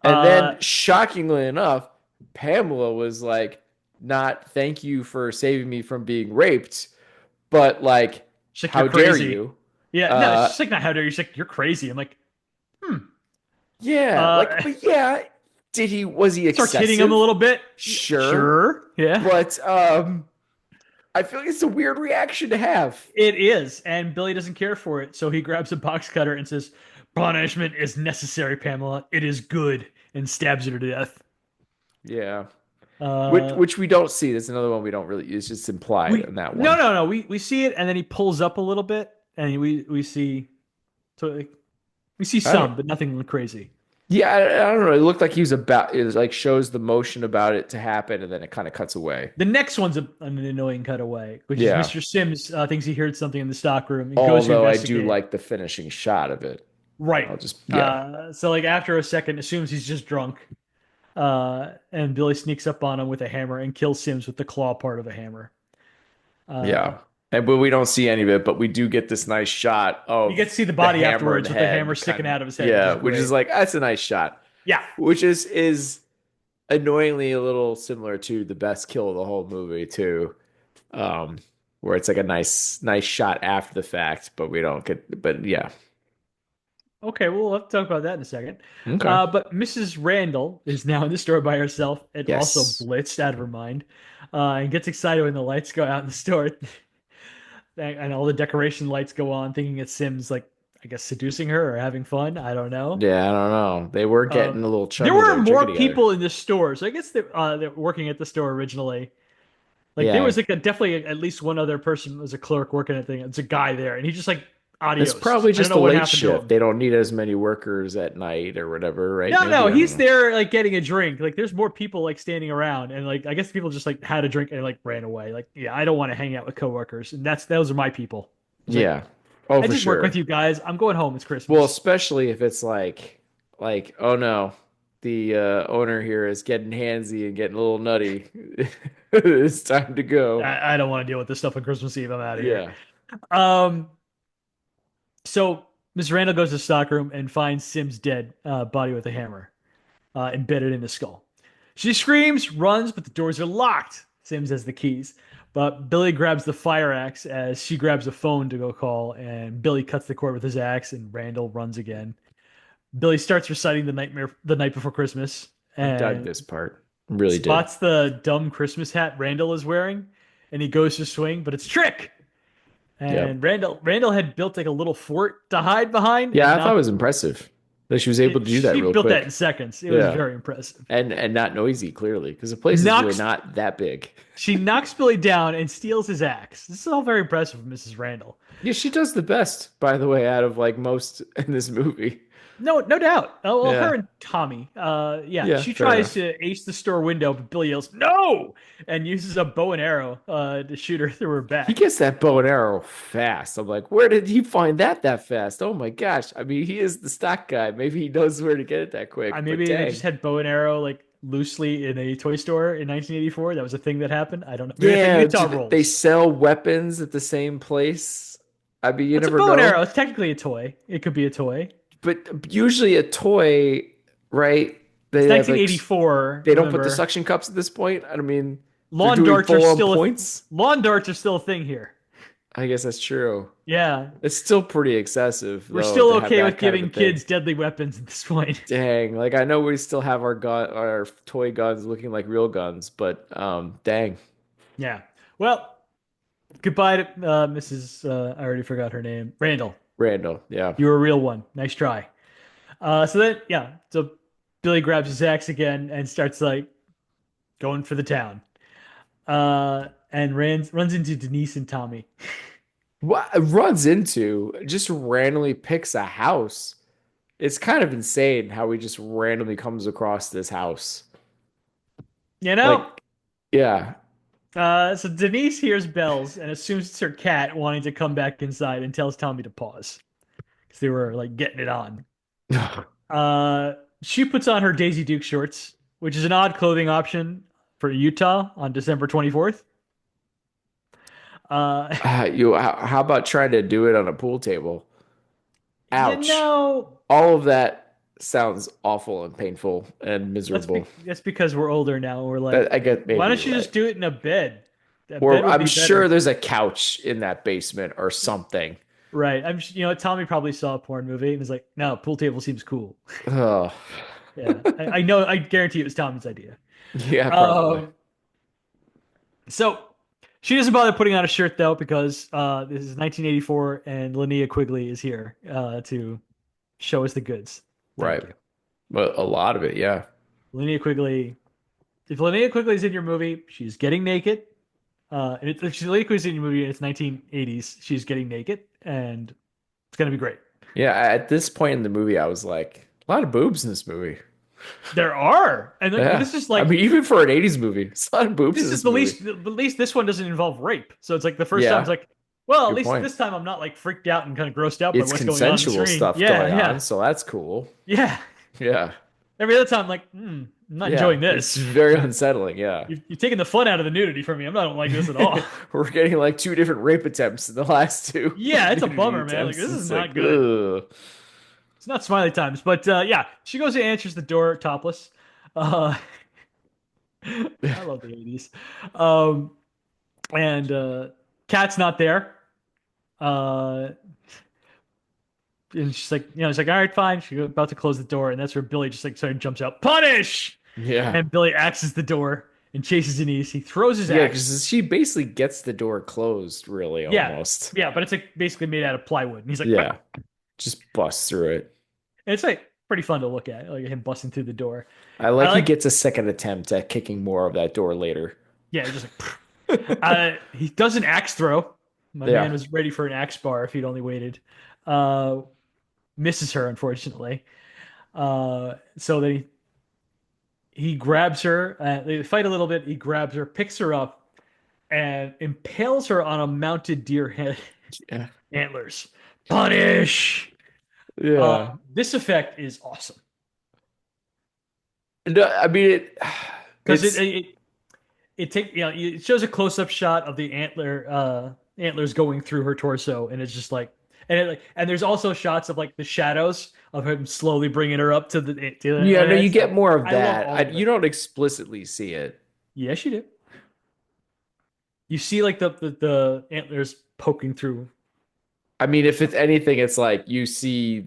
And Uh, then shockingly enough, Pamela was like, not thank you for saving me from being raped, but like, she's like, you're how dare crazy. you? Yeah, no, it's Uh, just like not how dare you. She's like, you're crazy. I'm like, hmm. yeah, Uh, like, but yeah, was he Starts hitting him a excessive? little bit. Sure, Sure, yeah, but I feel like it's a weird reaction to have. it is. And Billy doesn't care for it, so he grabs a box cutter and says, "Punishment is necessary, Pamela. It is good," and stabs her to death. Yeah. Which Uh, which we don't see. That's another one we don't really. It's just implied we in that no one. no no we see it, and then he pulls up a little bit, and we see so like, we see I don't. some, but nothing crazy. Yeah, I don't know. It looked like he was about. It was like shows the motion about it to happen, and then it kind of cuts away. The next one's an annoying cutaway, which is Yeah. Mr. Sims thinks he heard something in the stockroom and goes to Although I do investigate. like the finishing shot of it. Right. I'll just yeah, So like after a second, assumes he's just drunk. And Billy sneaks up on him with a hammer and kills Sims with the claw part of a hammer. Uh, yeah. And but we don't see any of it, but we do get this nice shot you get of to see the the body hammered afterwards with the hammer head, sticking kind out of his head, which yeah, is which is great. like that's a nice shot. Yeah. Which is annoyingly a little similar to the best kill of the whole movie too. Um, where it's like a nice shot after the fact, but we don't get but yeah. Okay, well, we'll have to talk about that in a second. Okay. But Mrs. Randall is now in the store by herself and also Yes. blitzed out of her mind, and gets excited when the lights go out in the store and all the decoration lights go on, thinking it's Sims, like, I guess, seducing her or having fun. I don't know. Yeah, I don't know. They were getting a little There chummy were there drinking more together. people in the store, so I guess they're working at the store originally. Like there Yeah. was like definitely at least one other person as a clerk working at the thing. It's a guy there, and he just like It's adios. probably I don't just know a what late happened to shift. him. They don't need as many workers at night or whatever, right? No, no, Maybe. I don't he's know. there like getting a drink. Like there's more people like standing around, and like I guess people just like had a drink and like ran away. Like yeah, I don't want to hang out with coworkers, and those are my people. It's like Yeah. Oh, I for just work with sure. you guys. I'm going home. It's Well, Christmas. especially if it's like, oh no, the owner here is getting handsy and getting a little nutty. It's time to go. I don't want to deal with this stuff on Christmas Eve. I'm out of here. Yeah. Um, so Miss Randall goes to the stockroom and finds Sim's dead body with a hammer embedded in the skull. She screams, runs, but the doors are locked. Sims has the keys. But Billy grabs the fire axe as she grabs a phone to go call, and Billy cuts the cord with his axe, and Randall runs again. Billy starts reciting the night before Christmas, I dug and this part. Really did. spots the dumb Christmas hat Randall is wearing, and he goes to swing, but it's Trick. Yep. And Randall had built like a little fort to hide behind, Yeah, and I thought it not was impressive that she was able to do that she real built that in quick. seconds. It was Yeah. very impressive. And not noisy, clearly, because the place is really Knocks not that big. She knocks Billy down and steals his axe. This is all very impressive from Mrs. Randall. Yeah, she does the best, by the way, out of like most in this movie. No, no doubt. Oh, well, her Yeah. and Tommy. Yeah, Yeah, she fair tries enough. to ace the store window, but Billy yells "No!" and uses a bow and arrow to shoot her through her He back. gets that bow and arrow fast. I'm like, where did he find that fast? Oh my gosh. I mean, he is the stock guy. Maybe he knows where to get it that quick, but Maybe they just dang. had bow and arrow like loosely in a toy store in 1984. That was a thing that happened. I don't know. Maybe that's how Yeah, Utah do they rolls. sell weapons at the same place? I mean, you It's a never bow and know. arrow. It's technically a toy. It could be a toy. But usually a toy, right? It's They have like 1984. they don't put the Remember, suction cups at this point. I mean, they're lawn doing darts are full on still points. lawn darts are still a thing here. I guess that's true. Yeah, It's still pretty excessive we're though still to have okay that with kind of a giving thing. kids deadly weapons at this point. Dang, like I know we still have our toy guns looking like real guns, but dang. Yeah. Well, goodbye to Mrs. I already forgot her name. Randall. Randall, yeah. You were a real one. Nice try. So then, yeah. So Billy grabs his axe again and starts like going for the town. And runs into Denise and Tommy. What runs into just randomly picks a house. It's kind of insane how he just randomly comes across this house. You know, Like, yeah. so Denise hears bells and assumes it's her cat wanting to come back inside and tells Tommy to pause because they were like getting it on. She puts on her Daisy Duke shorts, which is an odd clothing option for Utah on December 24th. Uh, How about trying to do it on a pool table? you Ouch. know, All of that sounds awful and painful and miserable. that's because we're older now. We're like, That I get why maybe don't you're you right. just do it in a bed? A bed Or would I'm be sure better. there's a couch in that basement or something. Right. You know, Tommy probably saw a porn movie and was like, no, pool table seems cool. Ugh. Yeah, I know. I guarantee it was Tommy's idea. Yeah, probably. Um, so she doesn't bother putting on a shirt though because this is 1984 and Linnea Quigley is here to show us the goods. Thank Right. you, But a lot of it, yeah. Linnea Quigley. If Linnea Quigley is in your movie, she's getting naked. And if she's Linnea Quigley's in your movie and it's 1980s, she's getting naked, and it's gonna be great. Yeah, at this point in the movie, I was like, a lot of boobs in this movie. There are, and like Yeah. this is I like mean, even for an 80s movie, it's a lot of boobs in this is this the movie. least. At least this one doesn't involve rape, so it's like the first time it's Yeah, like, well, at good least point. this time I'm not like freaked out and kind of grossed out by It's what's going on the consensual screen. stuff Yeah, going on, yeah, so that's cool. yeah. Yeah. Every other time, I'm like, I'm not Yeah. enjoying It's this. very unsettling. Yeah. You've taken the fun out of the nudity from me. I don't like this at all. We're getting like two different rape attempts in the last two Yeah, it's a nudity bummer, man. Like attempts. this is It's like, not good. ugh. It's not smiley times, but yeah, she goes and answers the door topless. Uh, I love the 80s. Um, and Kat's not there. Uh, and she's like, she's like, all right, fine. She's about to close the door, and that's where Billy just like sort of jumps out, punish! Yeah. And Billy axes the door and chases Denise. He throws his Yeah, axe. because she basically gets the door closed, really, Yeah, almost. yeah, but it's like basically made out of plywood. And he's like, "Bah!" Yeah. Just busts through it. And it's like pretty fun to look at, like him busting through the door. I I like he like, gets a second attempt at kicking more of that door later. yeah, just like, "Pfft." He does an axe throw. My man Yeah. was ready for an axe bar if he'd only waited. Uh, Misses her, unfortunately. So then he grabs her. They fight a little bit. He grabs her, picks her up, and impales her on a mounted deer head Yeah. antlers. Punish. Yeah. This effect is awesome No, I mean because it's it shows a close up shot of the antlers going through her torso, and it's just like and there's also shots of like the shadows of him slowly bringing her up to yeah, no, you so get more of I love that. all of You it. don't explicitly see it. Yes, you do. You see like the antlers poking through. I mean, if it's anything, it's like you see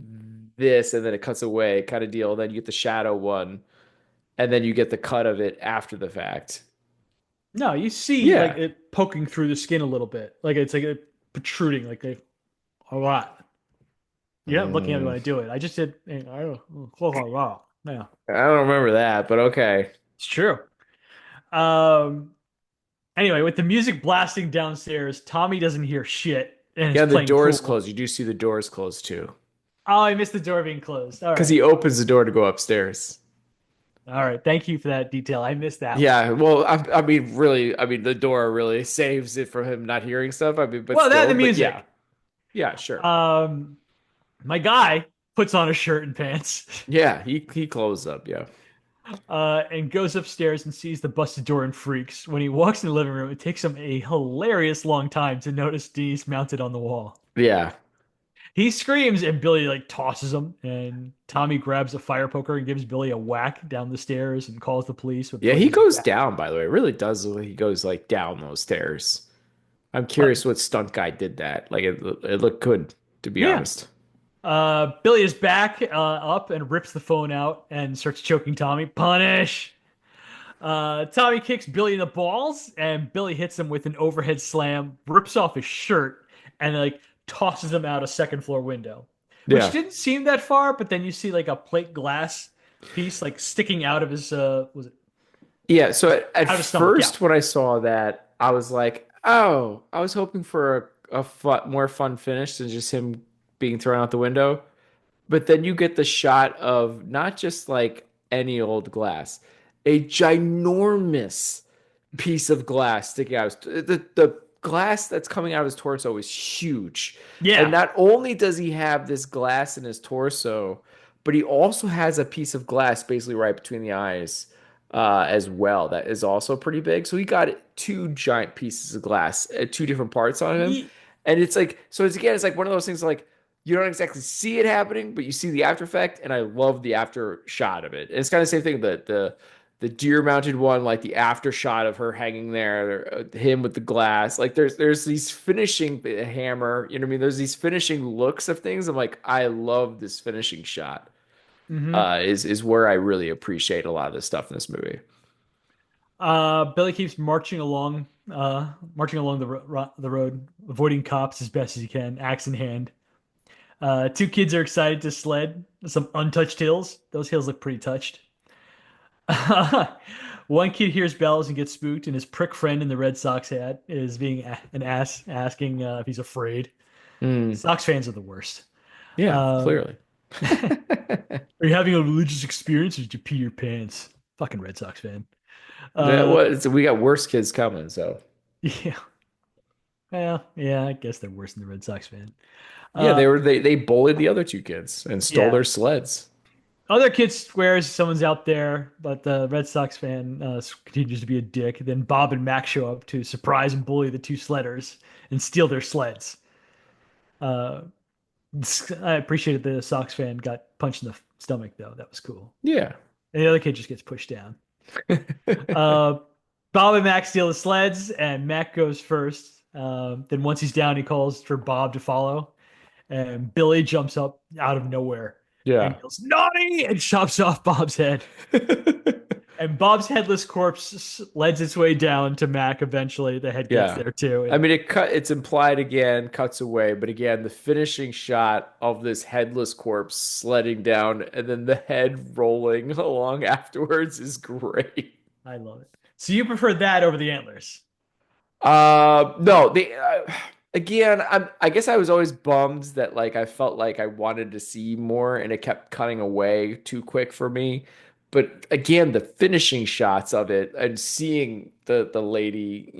this and then it cuts away kind of deal. Then you get the shadow one, and then you get the cut of it after the fact. No, you see like Yeah. it poking through the skin a little bit, like it's like protruding, like a lot. You're not looking at me when Mm, I do it. I just did. I don't. Wow. Yeah, I don't remember that, but okay. it's true. Um. Anyway, with the music blasting downstairs, Tommy doesn't hear shit and is Yeah, the playing door's pool. closed. You do see the doors closed too. Oh, I missed the door being closed. All Because right. he opens the door to go upstairs. All right. Thank you for that detail. I missed that one. Yeah, well, I mean, really, I mean, the door really saves it from him not hearing stuff. I mean, but Well, that and still, the but yeah, music. yeah, sure. Um, my guy puts on a shirt and pants, Yeah, he closed up. Yeah, and goes upstairs and sees the busted door and freaks. When he walks in the living room, it takes him a hilarious long time to notice Denise mounted on the wall. yeah, He screams and Billy like tosses him, and Tommy grabs a fire poker and gives Billy a whack down the stairs and calls the police. But yeah. He Billy's just goes back. down. By the way, it really does look like he goes like down those stairs. I'm Uh, curious what stunt guy did that. Like it looked good, to be yeah. honest. Billy is back up and rips the phone out and starts choking Tommy. Punish. Tommy kicks Billy in the balls, and Billy hits him with an overhead slam, rips off his shirt, and like tosses him out a second floor window, which Yeah, didn't seem that far. But then you see like a plate glass piece like sticking out of his was it yeah. So at out of his stomach? Yeah, first, when I saw that, I was like, oh, I was hoping for more fun finish than just him being thrown out the window. But then you get the shot of not just like any old glass, a ginormous piece of glass sticking out. The glass that's coming out of his torso is huge. And yeah, not only does he have this glass in his torso, but he also has a piece of glass basically right between the eyes as well. That is also pretty big. So he got two giant pieces of glass at two different parts on him. Ye- And it's like, so it's again, it's like one of those things like, you don't exactly see it happening, but you see the after effect, and I love the after shot of it. And it's kind of the same thing that the deer mounted one, like the after shot of her hanging there, him with the glass. Like there's these finishing hammer, you know what I mean? There's these finishing looks of things. I'm like, I love this finishing shot. Hmm. is where I really appreciate a lot of the stuff in this movie. Billy keeps marching along the road, avoiding cops as best as he can, axe in hand. Two kids are excited to sled some untouched hills. Those hills look pretty touched. One kid hears bells and gets spooked, and his prick friend in the Red Sox hat is being an ass, asking if he's afraid. Mm, Sox fans are the worst. yeah, Um, clearly. are you having a religious experience or did you pee your pants? Fucking Red Sox fan. That Uh, was we got worse kids coming, so yeah. Well, yeah, I guess they're worse than the Red Sox fan. yeah, Uh, they bullied the other two kids and stole yeah. their sleds. Other kid swears someone's out there, but the Red Sox fan continues to be a dick. Then Bob and Mac show up to surprise and bully the two sledders and steal their sleds. Uh, I appreciated the Sox fan got punched in the stomach, though. That was cool. Yeah. And the other kid just gets pushed down. Uh, Bob and Mac steal the sleds, and Mac goes first. Then once he's down, he calls for Bob to follow. And Billy jumps up out of nowhere and Yeah. yells, "Naughty!" and chops off Bob's head. And Bob's headless corpse leads its way down to Mac eventually. The head gets Yeah. there too. I And mean, it's implied again, cuts away, but again, the finishing shot of this headless corpse sledding down and then the head rolling along afterwards is great. I love it. So you prefer that over the antlers? No, again, I guess I was always bummed that like I felt like I wanted to see more and it kept cutting away too quick for me. But again, the finishing shots of it and seeing the lady,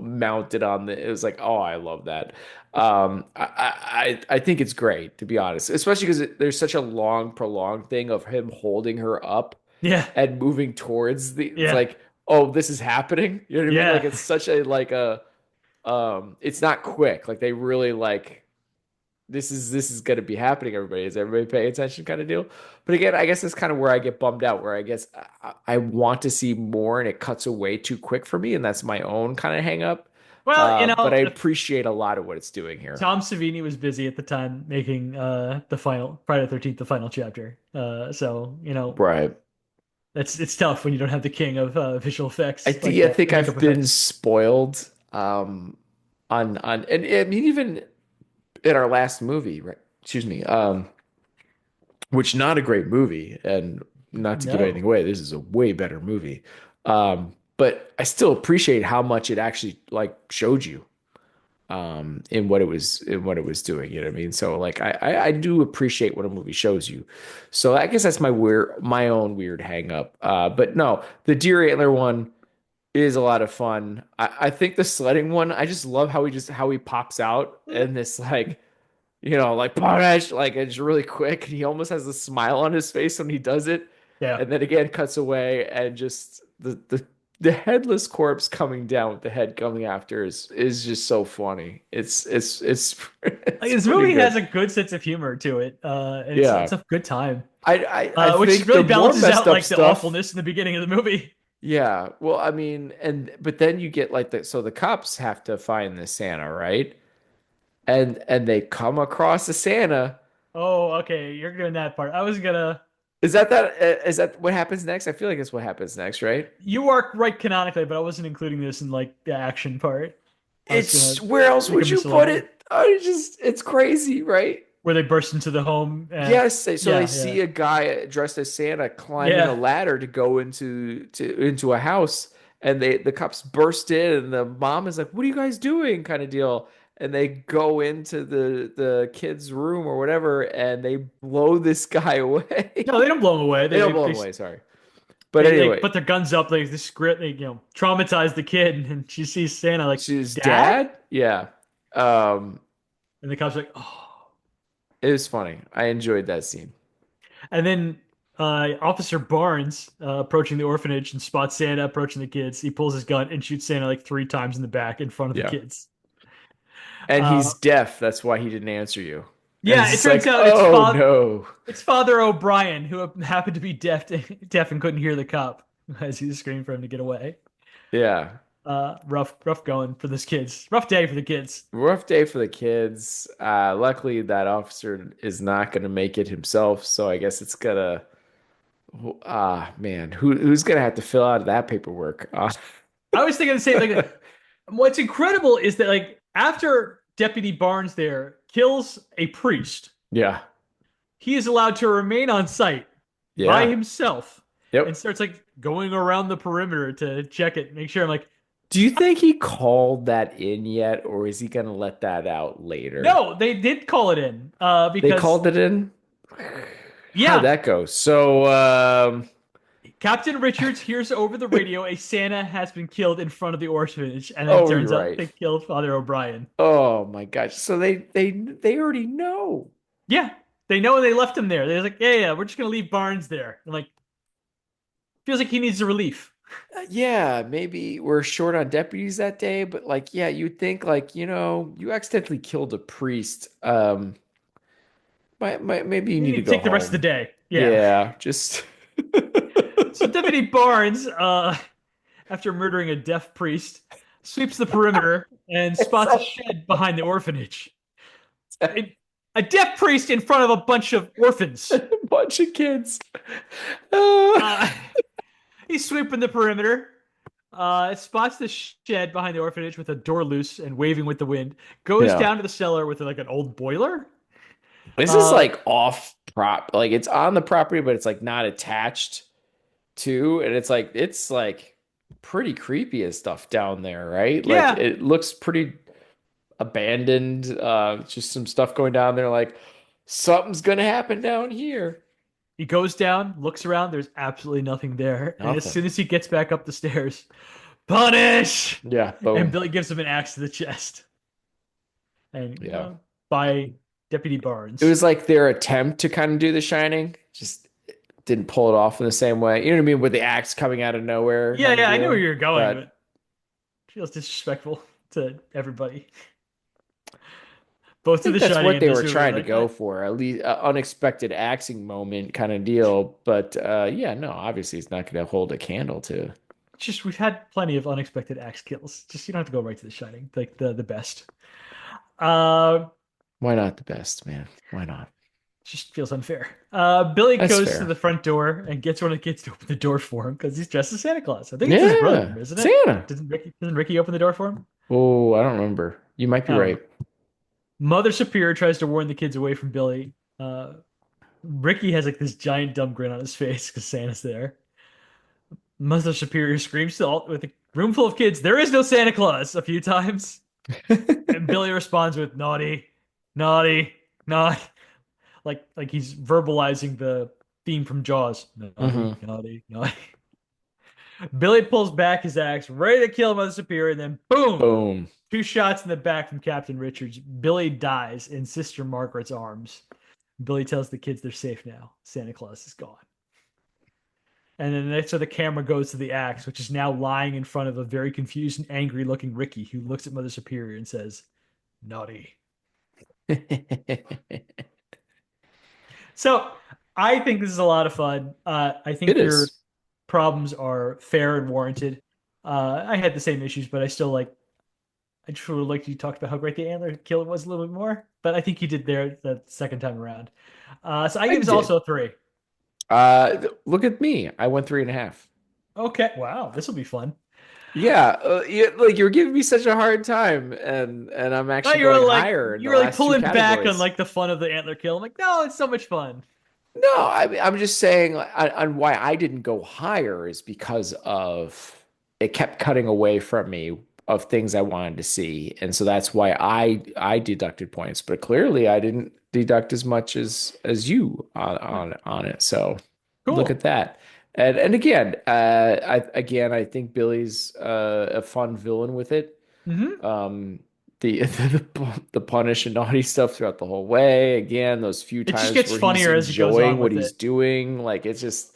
mounted on it was like, oh, I love that. I think it's great to be honest, especially because there's such a long, prolonged thing of him holding her up Yeah, and moving towards it's yeah, like, oh, this is happening. You know what I mean? Like yeah. it's such a like a it's not quick. Like they really like this is gonna be happening, everybody. Is everybody paying attention kind of deal? But again, I guess that's kind of where I get bummed out, where I guess I want to see more and it cuts away too quick for me, and that's my own kind of hang up. Well, But I appreciate a lot of what it's doing here. Tom Savini was busy at the time making the final Friday the 13th, the final chapter. So Right. it's tough when you don't have the king of visual I effects like think I that, think makeup I've been effects. spoiled on and I mean even in our last movie, right? Excuse me. Which not a great movie, and not to give anything No. away, this is a way better movie. But I still appreciate how much it actually like showed you in what it was doing. You know what I mean? So like I do appreciate what a movie shows you. So I guess that's my own weird hang up. But no, the deer antler one is a lot of fun. I think the sledding one, I just love how he pops out and this like like Paresh, like it's really quick, and he almost has a smile on his face when he does it, Yeah. and then again cuts away, and just the headless corpse coming down with the head coming after is just so funny. It's Like, it's this pretty movie has good. a good sense of humor to it, and it's Yeah, a good time, I which think really the more balances messed out up like the stuff. awfulness in the beginning of the movie. Yeah, well, I mean, but then you get like the cops have to find the Santa, right? And they come across the Santa. Oh, okay, you're doing that part. I was gonna. Is that what happens next? I feel like it's what happens next, right? You are right canonically, but I wasn't including this in like the action part. I was gonna It's where else make a would you put miscellany it? It's crazy, right? where they burst into the home and Yes, so they yeah, yeah, see a guy dressed as Santa climbing a yeah. ladder to go into a house, and the cops burst in, and the mom is like, "What are you guys doing?" kind of deal, and they go into the kid's room or whatever, and they blow this guy away. No, they don't blow him away. They don't blow him away, sorry, but They anyway, put their guns up. Like this script, they traumatize the kid, and she sees Santa like, she's "Dad," dad, yeah. Um, and the cop's like, "Oh." it was funny. I enjoyed that scene. And then Officer Barnes, approaching the orphanage and spots Santa approaching the kids. He pulls his gun and shoots Santa like three times in the back in front of the Yeah. kids. And Uh, he's deaf. That's why he didn't answer you. And it's yeah, it just turns like, out oh no. it's Father O'Brien who happened to be deaf and couldn't hear the cop as he was screaming for him to get away. Yeah. Rough going for this kids. Rough day for the kids. Rough day for the kids. Luckily, that officer is not going to make it himself. So I guess it's gonna. Man, who's gonna have to fill out that paperwork? I was thinking the same thing. What's incredible is that like after Deputy Barnes there kills a priest, Yeah. he is allowed to remain on site by Yeah. himself and Yep. starts like going around the perimeter to check it, make sure. I'm like, Do you think he called that in yet, or is he gonna let that out later? no, they did call it in They because called it in? How'd yeah, that go? So, Captain Richards hears over the radio a Santa has been killed in front of the orphanage, and then it oh, you're turns out right. they killed Father O'Brien. Oh my gosh. So they already know. Yeah, they know and they left him there. They're like, yeah, yeah, we're just gonna leave Barnes there. And like, feels like he needs a relief. Yeah, maybe we're short on deputies that day, but like, yeah, you'd think like, you accidentally killed a priest. Maybe you You need to need to go take the rest of the home. day. Yeah. Yeah, just So Deputy Barnes, after murdering a deaf priest, sweeps the perimeter and it's spots a a shed behind the orphanage. A, a deaf priest in front of a bunch of orphans. bunch of kids. Uh, Uh, he's sweeping the perimeter. Spots the shed behind the orphanage with a door loose and waving with the wind. Goes yeah. down to the cellar with like an old boiler. This is Uh, like off prop. Like it's on the property, but it's like not attached to, and it's like pretty creepy as stuff down there, right? Like yeah, it looks pretty abandoned. Just some stuff going down there, like something's gonna happen down here. he goes down, looks around. There's absolutely nothing there. And as Nothing. soon as he gets back up the stairs, punish! Yeah, And boom. Billy gives him an axe to the chest. And Yeah. by Deputy It Barnes. was like their attempt to kind of do The Shining, just didn't pull it off in the same way. You know what I mean? With the axe coming out of nowhere Yeah, kind of yeah, I knew where deal. you were going, but But it feels disrespectful to everybody, I both to think The that's Shining what and they this were movie. trying to Like, go for, at least an unexpected axing moment kind of deal. But yeah, no, obviously it's not going to hold a candle to. just we've had plenty of unexpected axe kills. Just you don't have to go right to The Shining, like the best. Uh, Why not the best, man? Why not? just feels unfair. Billy That's goes to fair. the front door and gets one of the kids to open the door for him because he's dressed as Santa Claus. I think it's his brother, Yeah, isn't it? Santa. Doesn't Ricky open the door for him? Oh, I don't remember. You might be I don't know. right. Mother Superior tries to warn the kids away from Billy. Ricky has like this giant dumb grin on his face because Santa's there. Mother Superior screams to all with a room full of kids, "There is no Santa Claus!" a few times, and Billy responds with "naughty, naughty, naughty," like he's verbalizing the theme from Jaws. Naughty, hmm naughty, naughty. Billy pulls back his axe, ready to kill Mother Superior, and then boom! Boom. Two shots in the back from Captain Richards. Billy dies in Sister Margaret's arms. Billy tells the kids they're safe now. Santa Claus is gone. And then that's where the camera goes to the axe, which is now lying in front of a very confused and angry looking Ricky, who looks at Mother Superior and says, naughty. It So I think this is a lot of fun. I think your is. problems are fair and warranted. I had the same issues, but I just would have liked you talked about how great the antler kill was a little bit more. But I think you did there the second time around. So I I give this did. also a 3. Look at me. I went 3.5. Okay. Wow. This will be fun. Yeah, like you were giving me such a hard time, and I'm Oh, actually going higher in you the were like last two pulling back on categories. like the fun of the antler kill. I'm like, no, it's so much fun. No, I'm just saying like, on why I didn't go higher is because of it kept cutting away from me of things I wanted to see, and so that's why I deducted points. But clearly, I didn't deduct as much as you on it. So look at Cool. that. And again, I think Billy's a fun villain with it. Hmm. Um, the punish and naughty stuff throughout the whole way. Again, those few It just times gets where he's funnier as he goes on enjoying what with he's it. doing, like it's just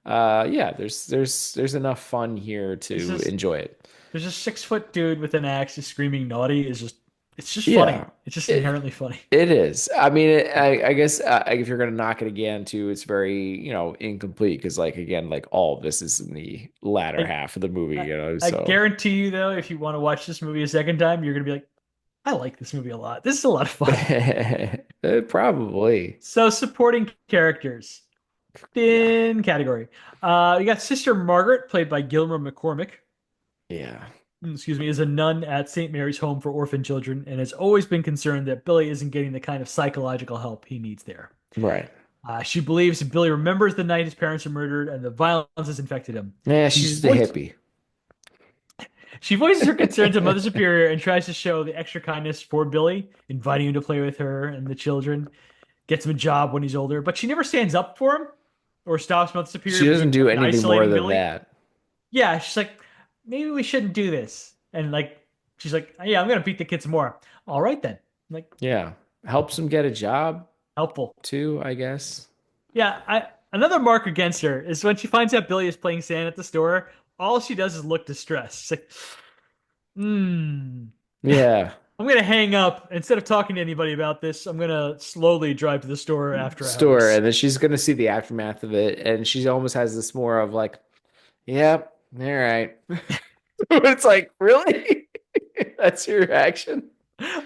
yeah, there's enough fun here It's to just enjoy it. there's a 6 foot dude with an axe just screaming naughty is just it's just funny. Yeah. It's just It inherently funny. it is. I mean, I guess if you're gonna knock it again too, it's very, incomplete because like again, like all of this is in the latter I half of the movie, I, I so guarantee you though, if you want to watch this movie a second time, you're gonna be like, I like this movie a lot. This is a lot of fun. probably. So supporting characters. Yeah. in category. You got Sister Margaret, played by Gilmer McCormick. Yeah. Excuse me, is a nun at St. Mary's Home for Orphan Children and has always been concerned that Billy isn't getting the kind of psychological help he needs there. Right. She believes Billy remembers the night his parents were murdered and the violence has infected him. Yeah, She she's just a voiced hippie. she voices her concern to Mother Superior and tries to show the extra kindness for Billy, inviting him to play with her and the children, gets him a job when he's older, but she never stands up for him or stops Mother She Superior doesn't from do like anything more isolating than Billy. that. Yeah, she's like, maybe we shouldn't do this. And like, she's like, yeah, I'm gonna beat the kids more. All right then. I'm like, Yeah. Helps him get a job helpful. too, I guess. Yeah, another mark against her is when she finds out Billy is playing Santa at the store. All she does is look distressed. She's like, hmm. Yeah. I'm gonna hang up instead of talking to anybody about this. I'm gonna slowly drive to the store after Store, hours. and then she's gonna see the aftermath of it, and she almost has this more of like, yep, all right. It's like, really? That's your reaction?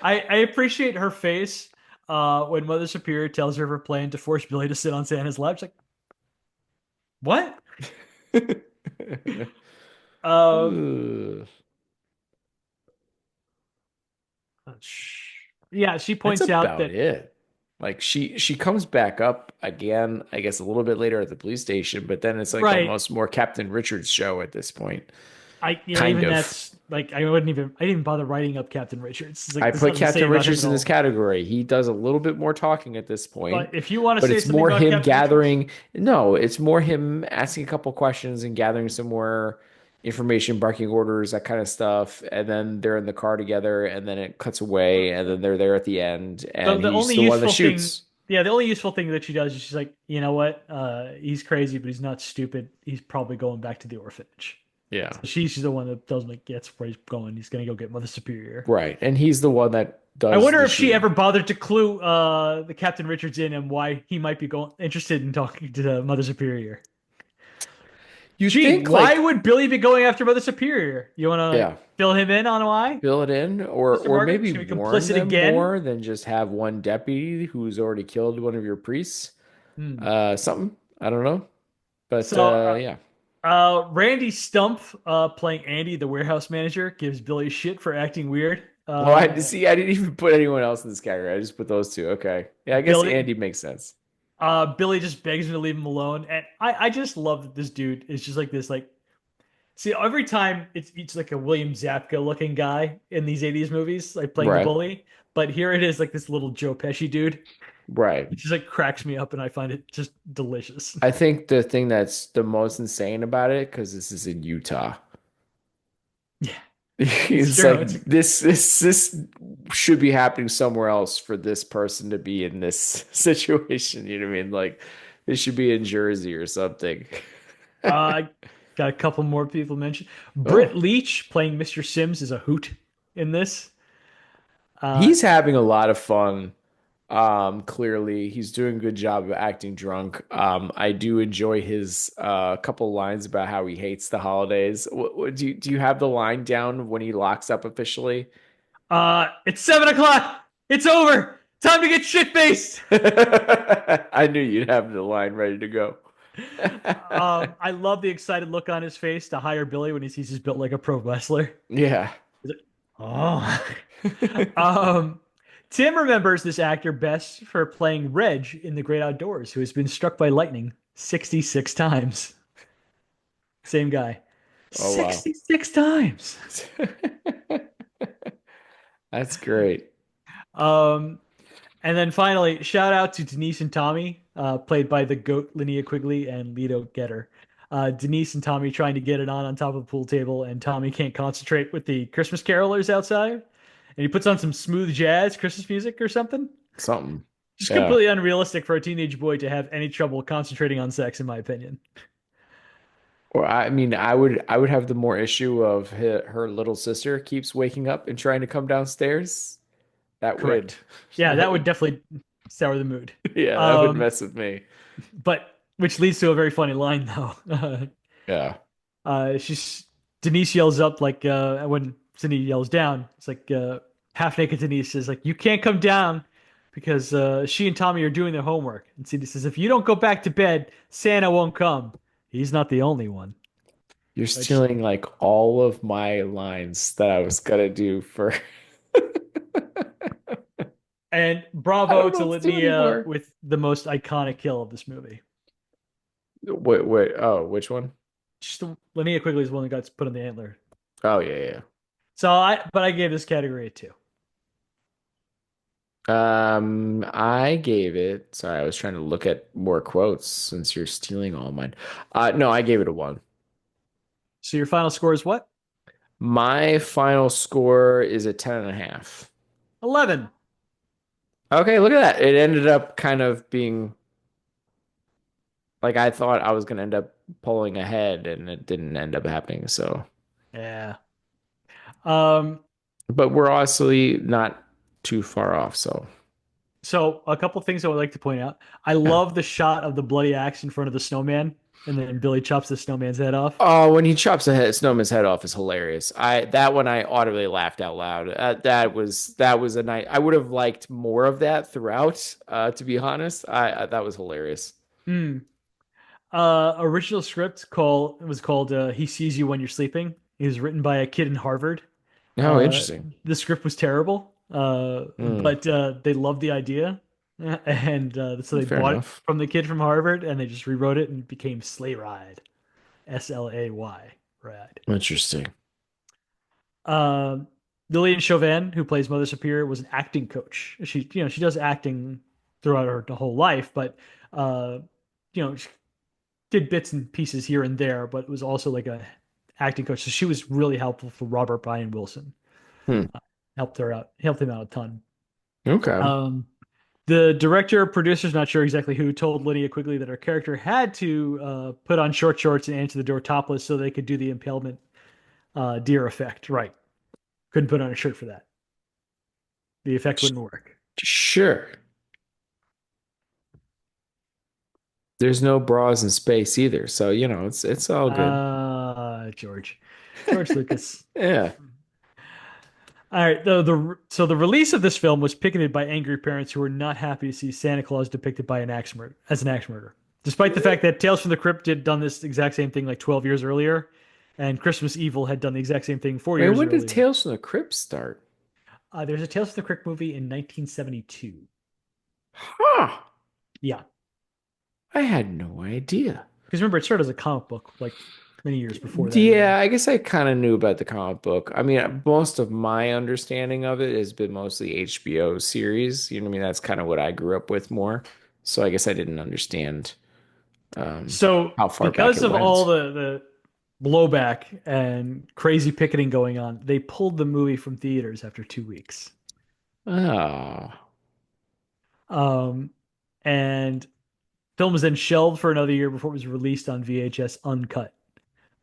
I appreciate her face when Mother Superior tells her of her plan to force Billy to sit on Santa's lap. She's like, what? Um, Ugh. yeah, she That's points out about that it. Like she comes back up again, I guess a little bit later at the police station, but then it's like right. almost more Captain Richards show at this point. Kind Even of. that's like I didn't even bother writing up Captain Richards. It's like I there's put nothing to say Captain about him Richards at in this all. category. He does a little bit more talking at this point, But if you want to but say it's something more about him Captain Richards, gathering. No, it's more him asking a couple questions and gathering some more information, barking orders, that kind of stuff. And then they're in the car together, and then it cuts away, and then they're there at the end, the and the he's only the one that useful thing, shoots. yeah, the only useful thing that she does is she's like, you know what? He's crazy, but he's not stupid. He's probably going back to the orphanage. Yeah, So she's the one that tells him like, that's where he's going. He's gonna go get Mother Superior. right. And he's the one that I does wonder the if she shooting. ever bothered to clue the Captain Richards in and why he might be going interested in talking to the Mother Superior. You Gee, think why like, would Billy be going after Mother Superior? You want to yeah, fill him in on why? fill it in, Sister or Margaret's maybe gonna be warn complicit them again? more than just have one deputy who's already killed one of your priests. Hmm. Something. I don't know. But So, yeah. Randy Stump, playing Andy, the warehouse manager, gives Billy shit for acting weird. Well, I see. I didn't even put anyone else in this category. I just put those two. Okay. Yeah, I guess Billy, Andy makes sense. Billy just begs him to leave him alone, and I just love that this dude is just like this. Like, see, every time it's like a William Zabka looking guy in these '80s movies, like playing the Right. bully, but here it is like this little Joe Pesci dude. Right. It just like cracks me up, and I find it just delicious. I think the thing that's the most insane about it, because this is in Utah, Yeah, it's it's true. like this should be happening somewhere else for this person to be in this situation. You know what I mean? Like this should be in Jersey or something. I got a couple more people mentioned. Oh. Britt Leach playing Mr. Sims is a hoot in this. Uh, He's having a lot of fun. Clearly, he's doing a good job of acting drunk. I do enjoy his couple lines about how he hates the holidays. Do you have the line down when he locks up officially? it's 7 o'clock. It's over. Time to get shit faced. I knew you'd have the line ready to go. I love the excited look on his face to hire Billy when he sees he's built like a pro wrestler. Yeah. He's like, oh. um, Tim remembers this actor best for playing Reg in The Great Outdoors, who has been struck by lightning 66 times. Same guy. Oh wow. 66 times. That's great. Um, and then finally, shout out to Denise and Tommy, played by the GOAT Linnea Quigley and Lito Getter. Denise and Tommy trying to get it on top of the pool table, and Tommy can't concentrate with the Christmas carolers outside. And he puts on some smooth jazz Christmas music or something. Something. Just Yeah. completely unrealistic for a teenage boy to have any trouble concentrating on sex, in my opinion. Or I mean, I would have the more issue of her little sister keeps waking up and trying to come downstairs. That would Correct. Yeah, that that would would definitely sour the mood. yeah, that would Um, mess with me. but which leads to a very funny line though. Yeah. She's Denise yells up like when Cindy yells down. It's like half naked Denise is like, "You can't come down because she and Tommy are doing their homework. And Cindy says, if you don't go back to bed, Santa won't come. He's not the only one. You're Which, stealing like all of my lines that I was gonna do for and I bravo don't know to what to do Litnia anymore. with the most iconic kill of this movie. Wait, oh, which one? Just Linnea Quigley is the one that got put on the antler. Oh yeah, But I gave this category a two. yeah. I gave it. Sorry, I was trying to look at more quotes since you're stealing all mine. No, I gave it a one. So your final score is what? My final score is a 10.5. 11. Okay, look at that. It ended up kind of being like I thought I was gonna end up pulling ahead, and it didn't end up happening. So, Yeah. Um, but we're honestly not too far off. So, so a couple things I would like to point out. I yeah. love the shot of the bloody axe in front of the snowman, and then Billy chops the snowman's head off. Oh, when he chops the head, Snowman's head off is hilarious. I that one I audibly laughed out loud. That was a night. I would have liked more of that throughout. To be honest, I that was hilarious. Hmm. Original script was called "He Sees You When You're Sleeping." It was written by a kid in Harvard. Oh, interesting. The script was terrible, Hmm. but they loved the idea, and so they Fair bought it enough. from the kid from Harvard, and they just rewrote it and it became Sleigh Ride, Slay, Ride. Interesting. Um, Lillian Chauvin, who plays Mother Superior, was an acting coach. She does acting throughout her whole life, but uh, she did bits and pieces here and there, but was also like a acting coach. So she was really helpful for Robert Brian Wilson. Hmm. Helped him out a ton. Okay. Um, the director, producer's not sure exactly who, told Lydia Quigley that her character had to put on short shorts and answer the door topless so they could do the impalement deer effect. Right. Couldn't put on a shirt for that. The effect Sh- wouldn't work. Sure. There's no bras in space either, so it's all good. George Lucas. Yeah. All right. So the release of this film was picketed by angry parents who were not happy to see Santa Claus depicted by an axe murderer. Despite the fact that Tales from the Crypt had done this exact same thing like 12 years earlier, and Christmas Evil had done the exact same thing four Wait, years when did earlier. Tales from the Crypt start? There's a Tales from the Crypt movie in 1972. Huh. Yeah, I had no idea. because remember it started as a comic book like many years before that Yeah, even. I guess I kind of knew about the comic book. I mean, most of my understanding of it has been mostly HBO series. You know what I mean? That's kind of what I grew up with more. So I guess I didn't understand um, So how far back because it of all went. the blowback and crazy picketing going on, they pulled the movie from theaters after 2 weeks. Oh. Um, and film was then shelved for another year before it was released on VHS uncut.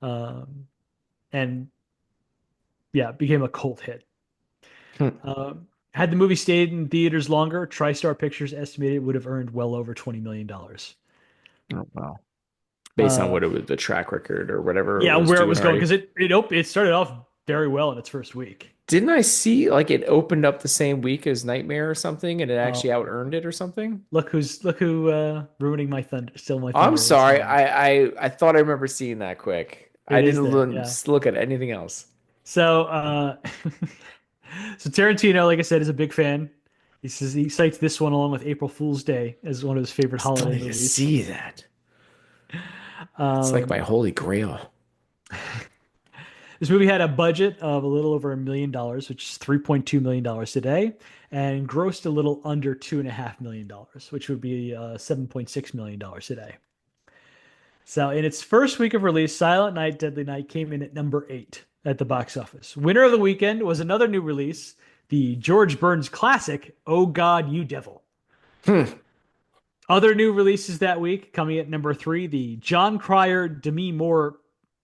Um, and yeah, it became a cult hit. Hmm. Had the movie stayed in theaters longer, TriStar Pictures estimated it would have earned well over $20 million. Oh, wow. Based on Uh, what it was, the track record or whatever it yeah, was where it doing was going already. because it started off very well in its first week. Didn't I see like it opened up the same week as Nightmare or something and it actually Oh, out earned it or something? look who ruining my thunder, still my I'm thunder is sorry. there. I thought I remember seeing that quick. I It is didn't there, yeah. look at anything else. So so Tarantino, like I said, is a big fan. He says he cites this one along with April Fool's Day as one of his favorite Still holiday need to movies. see that. It's like my Um, holy grail. this movie had a budget of a little over $1 million, which is $3.2 million today, and grossed a little under $2.5 million, which would be $7.6 million today. So, in its first week of release, Silent Night, Deadly Night came in at number 8 at the box office. Winner of the weekend was another new release, the George Burns classic, Oh God, You Devil. Hmm. Other new releases that week, coming at number 3, the John Cryer Demi Moore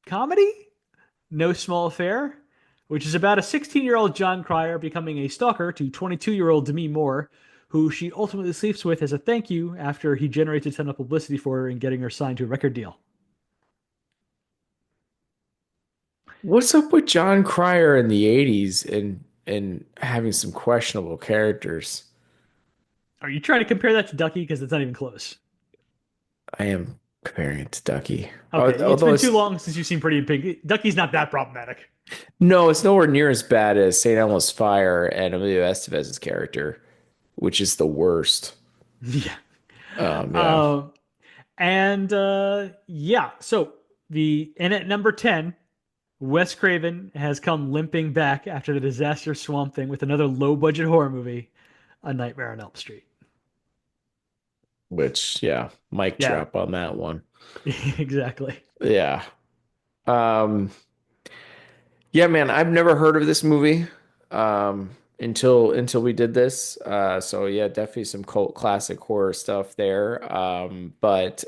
comedy, No Small Affair, which is about a 16-year-old John Cryer becoming a stalker to 22-year-old Demi Moore, who she ultimately sleeps with as a thank you after he generates a ton of publicity for her and getting her signed to a record deal. What's up with John Cryer in the 80s and having some questionable characters? Are you trying to compare that to Ducky? Because it's not even close. I am comparing it to Ducky. Okay, it's Although been too it's long since you've seen Pretty in Pink. Ducky's not that problematic. no, it's nowhere near as bad as St. Elmo's Fire and Emilio Estevez's character, which is the worst. Yeah. Yeah. Um, yeah, so the and at number 10, Wes Craven has come limping back after the disaster Swamp Thing with another low budget horror movie, A Nightmare on Elm Street. Which, yeah, mic Yeah, drop on that one. exactly. Yeah. Um, yeah, man, I've never heard of this movie until we did this. So yeah, definitely some cult classic horror stuff there. But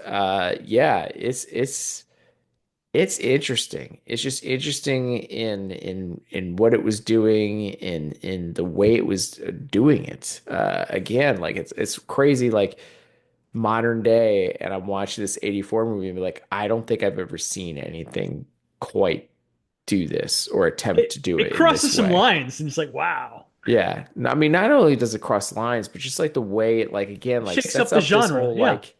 yeah, it's interesting. It's just interesting in what it was doing, in the way it was doing it. Again, like it's crazy, like modern day, and I'm watching this 84 movie and be like, I don't think I've ever seen anything quite do this or attempt It to do it it in this crosses some way. lines and it's like, wow. Yeah. I mean, not only does it cross lines, but just like the way it like again like Shakes sets up the up this genre. whole Yeah. like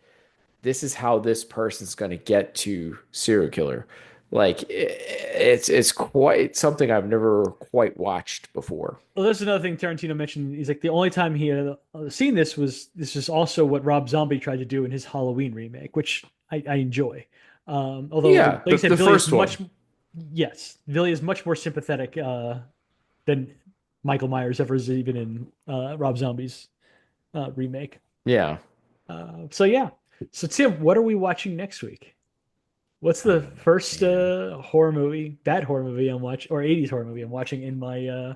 this is how this person's going to get to serial killer. Like it's quite something I've never quite watched before. Well, there's another thing Tarantino mentioned. He's like the only time he had seen this is also what Rob Zombie tried to do in his Halloween remake, which I enjoy. Although, Yeah, like you said, the Billy is first one. much yes, Billy is much more sympathetic than Michael Myers ever is even in Rob Zombie's remake. Yeah. So yeah. So Tim, what are we watching next week? What's the Oh, first man. horror movie, bad horror movie I'm watching, or 80s horror movie I'm watching in my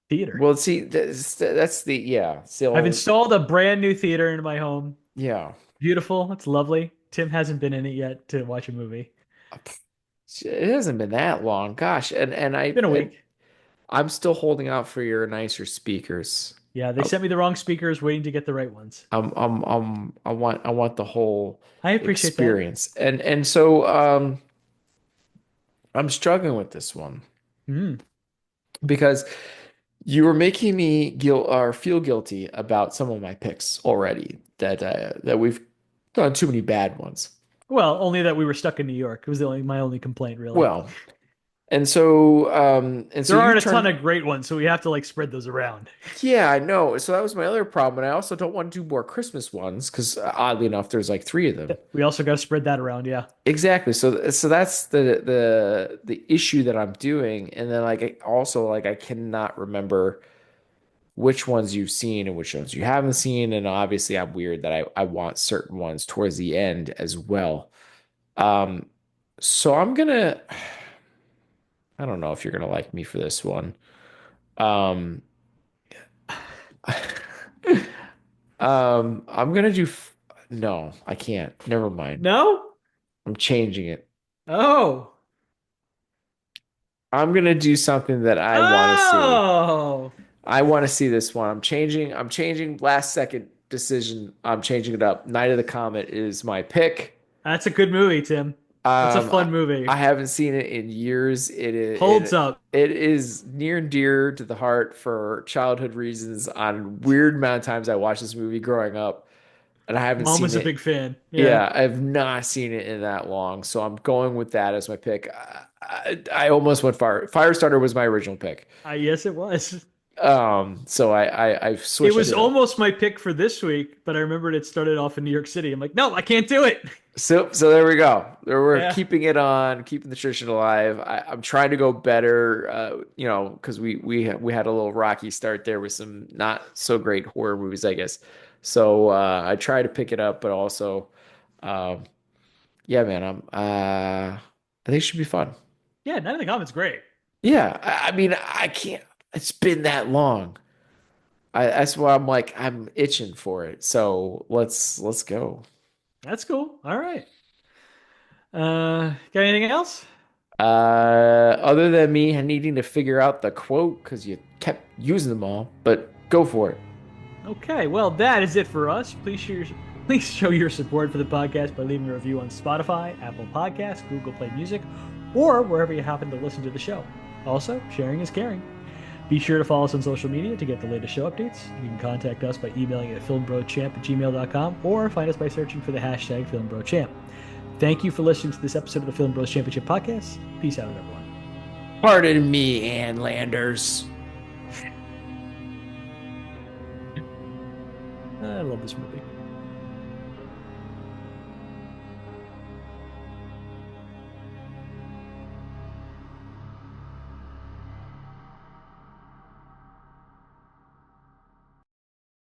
theater? Well, see, that's the yeah. I've So installed a brand new theater in my home. yeah, Beautiful. It's lovely. Tim hasn't been in it yet to watch a movie. it hasn't been that long. Gosh, It's been a week. I'm still holding out for your nicer speakers. Yeah, they I'm sent me the wrong speakers, waiting to get the right ones. I want the whole I appreciate that. experience. And so I'm struggling with this one Mm. because you were making me feel guilty about some of my picks already that we've done too many bad ones. Well, only that we were stuck in New York. It was the only my only complaint, really. Well, and so There you aren't a ton turned of great ones, so we have to like spread those around. yeah, I know. So that was my other problem. And I also don't want to do more Christmas ones because oddly enough, there's like three of them. We also got to spread that around. Yeah. Exactly. So that's the issue that I'm doing. And then like also like I cannot remember which ones you've seen and which ones you haven't seen. And obviously I'm weird that I want certain ones towards the end as well. Um, so I'm gonna I don't know if you're gonna like me for this one. Um, I'm gonna do no, I can't. Never mind. No? I'm changing it. Oh. I'm gonna do something that I want to see. Oh. I want to see this one. I'm changing last second decision. I'm changing it up. Night of the Comet is my pick. That's a good movie, Tim. That's a Um, I, fun movie. I haven't seen it in years. Holds up. It is near and dear to the heart for childhood reasons. On weird amount of times I watched this movie growing up, and I haven't Mom seen was a it. big fan. Yeah. Yeah, I've not seen it in that long, so I'm going with that as my pick. I almost went Firestarter was my original pick. Yes, it was. So I've It switched was it up. almost my pick for this week, but I remembered it started off in New York City. I'm like, no, I can't do it. So there we go. There we're Yeah. keeping it on, keeping the tradition alive. I'm trying to go better, because we had a little rocky start there with some not so great horror movies, I guess. So I try to pick it up, but also, um, yeah, man, I think it should be fun. Yeah, Night of the Comet's great. Yeah, I mean, I can't. It's been that long. That's why I'm like I'm itching for it. So let's go. That's cool. All right. Got anything else? Other than me needing to figure out the quote because you kept using them all, but go for it. Okay, well, that is it for us. Please show your support for the podcast by leaving a review on Spotify, Apple Podcasts, Google Play Music, or wherever you happen to listen to the show. Also, sharing is caring. Be sure to follow us on social media to get the latest show updates. You can contact us by emailing at filmbrochamp@gmail.com or find us by searching for the hashtag FilmBroChamp. Thank you for listening to this episode of the Film Bros Championship Podcast. Peace out, everyone. Pardon me, Landers. I love this movie.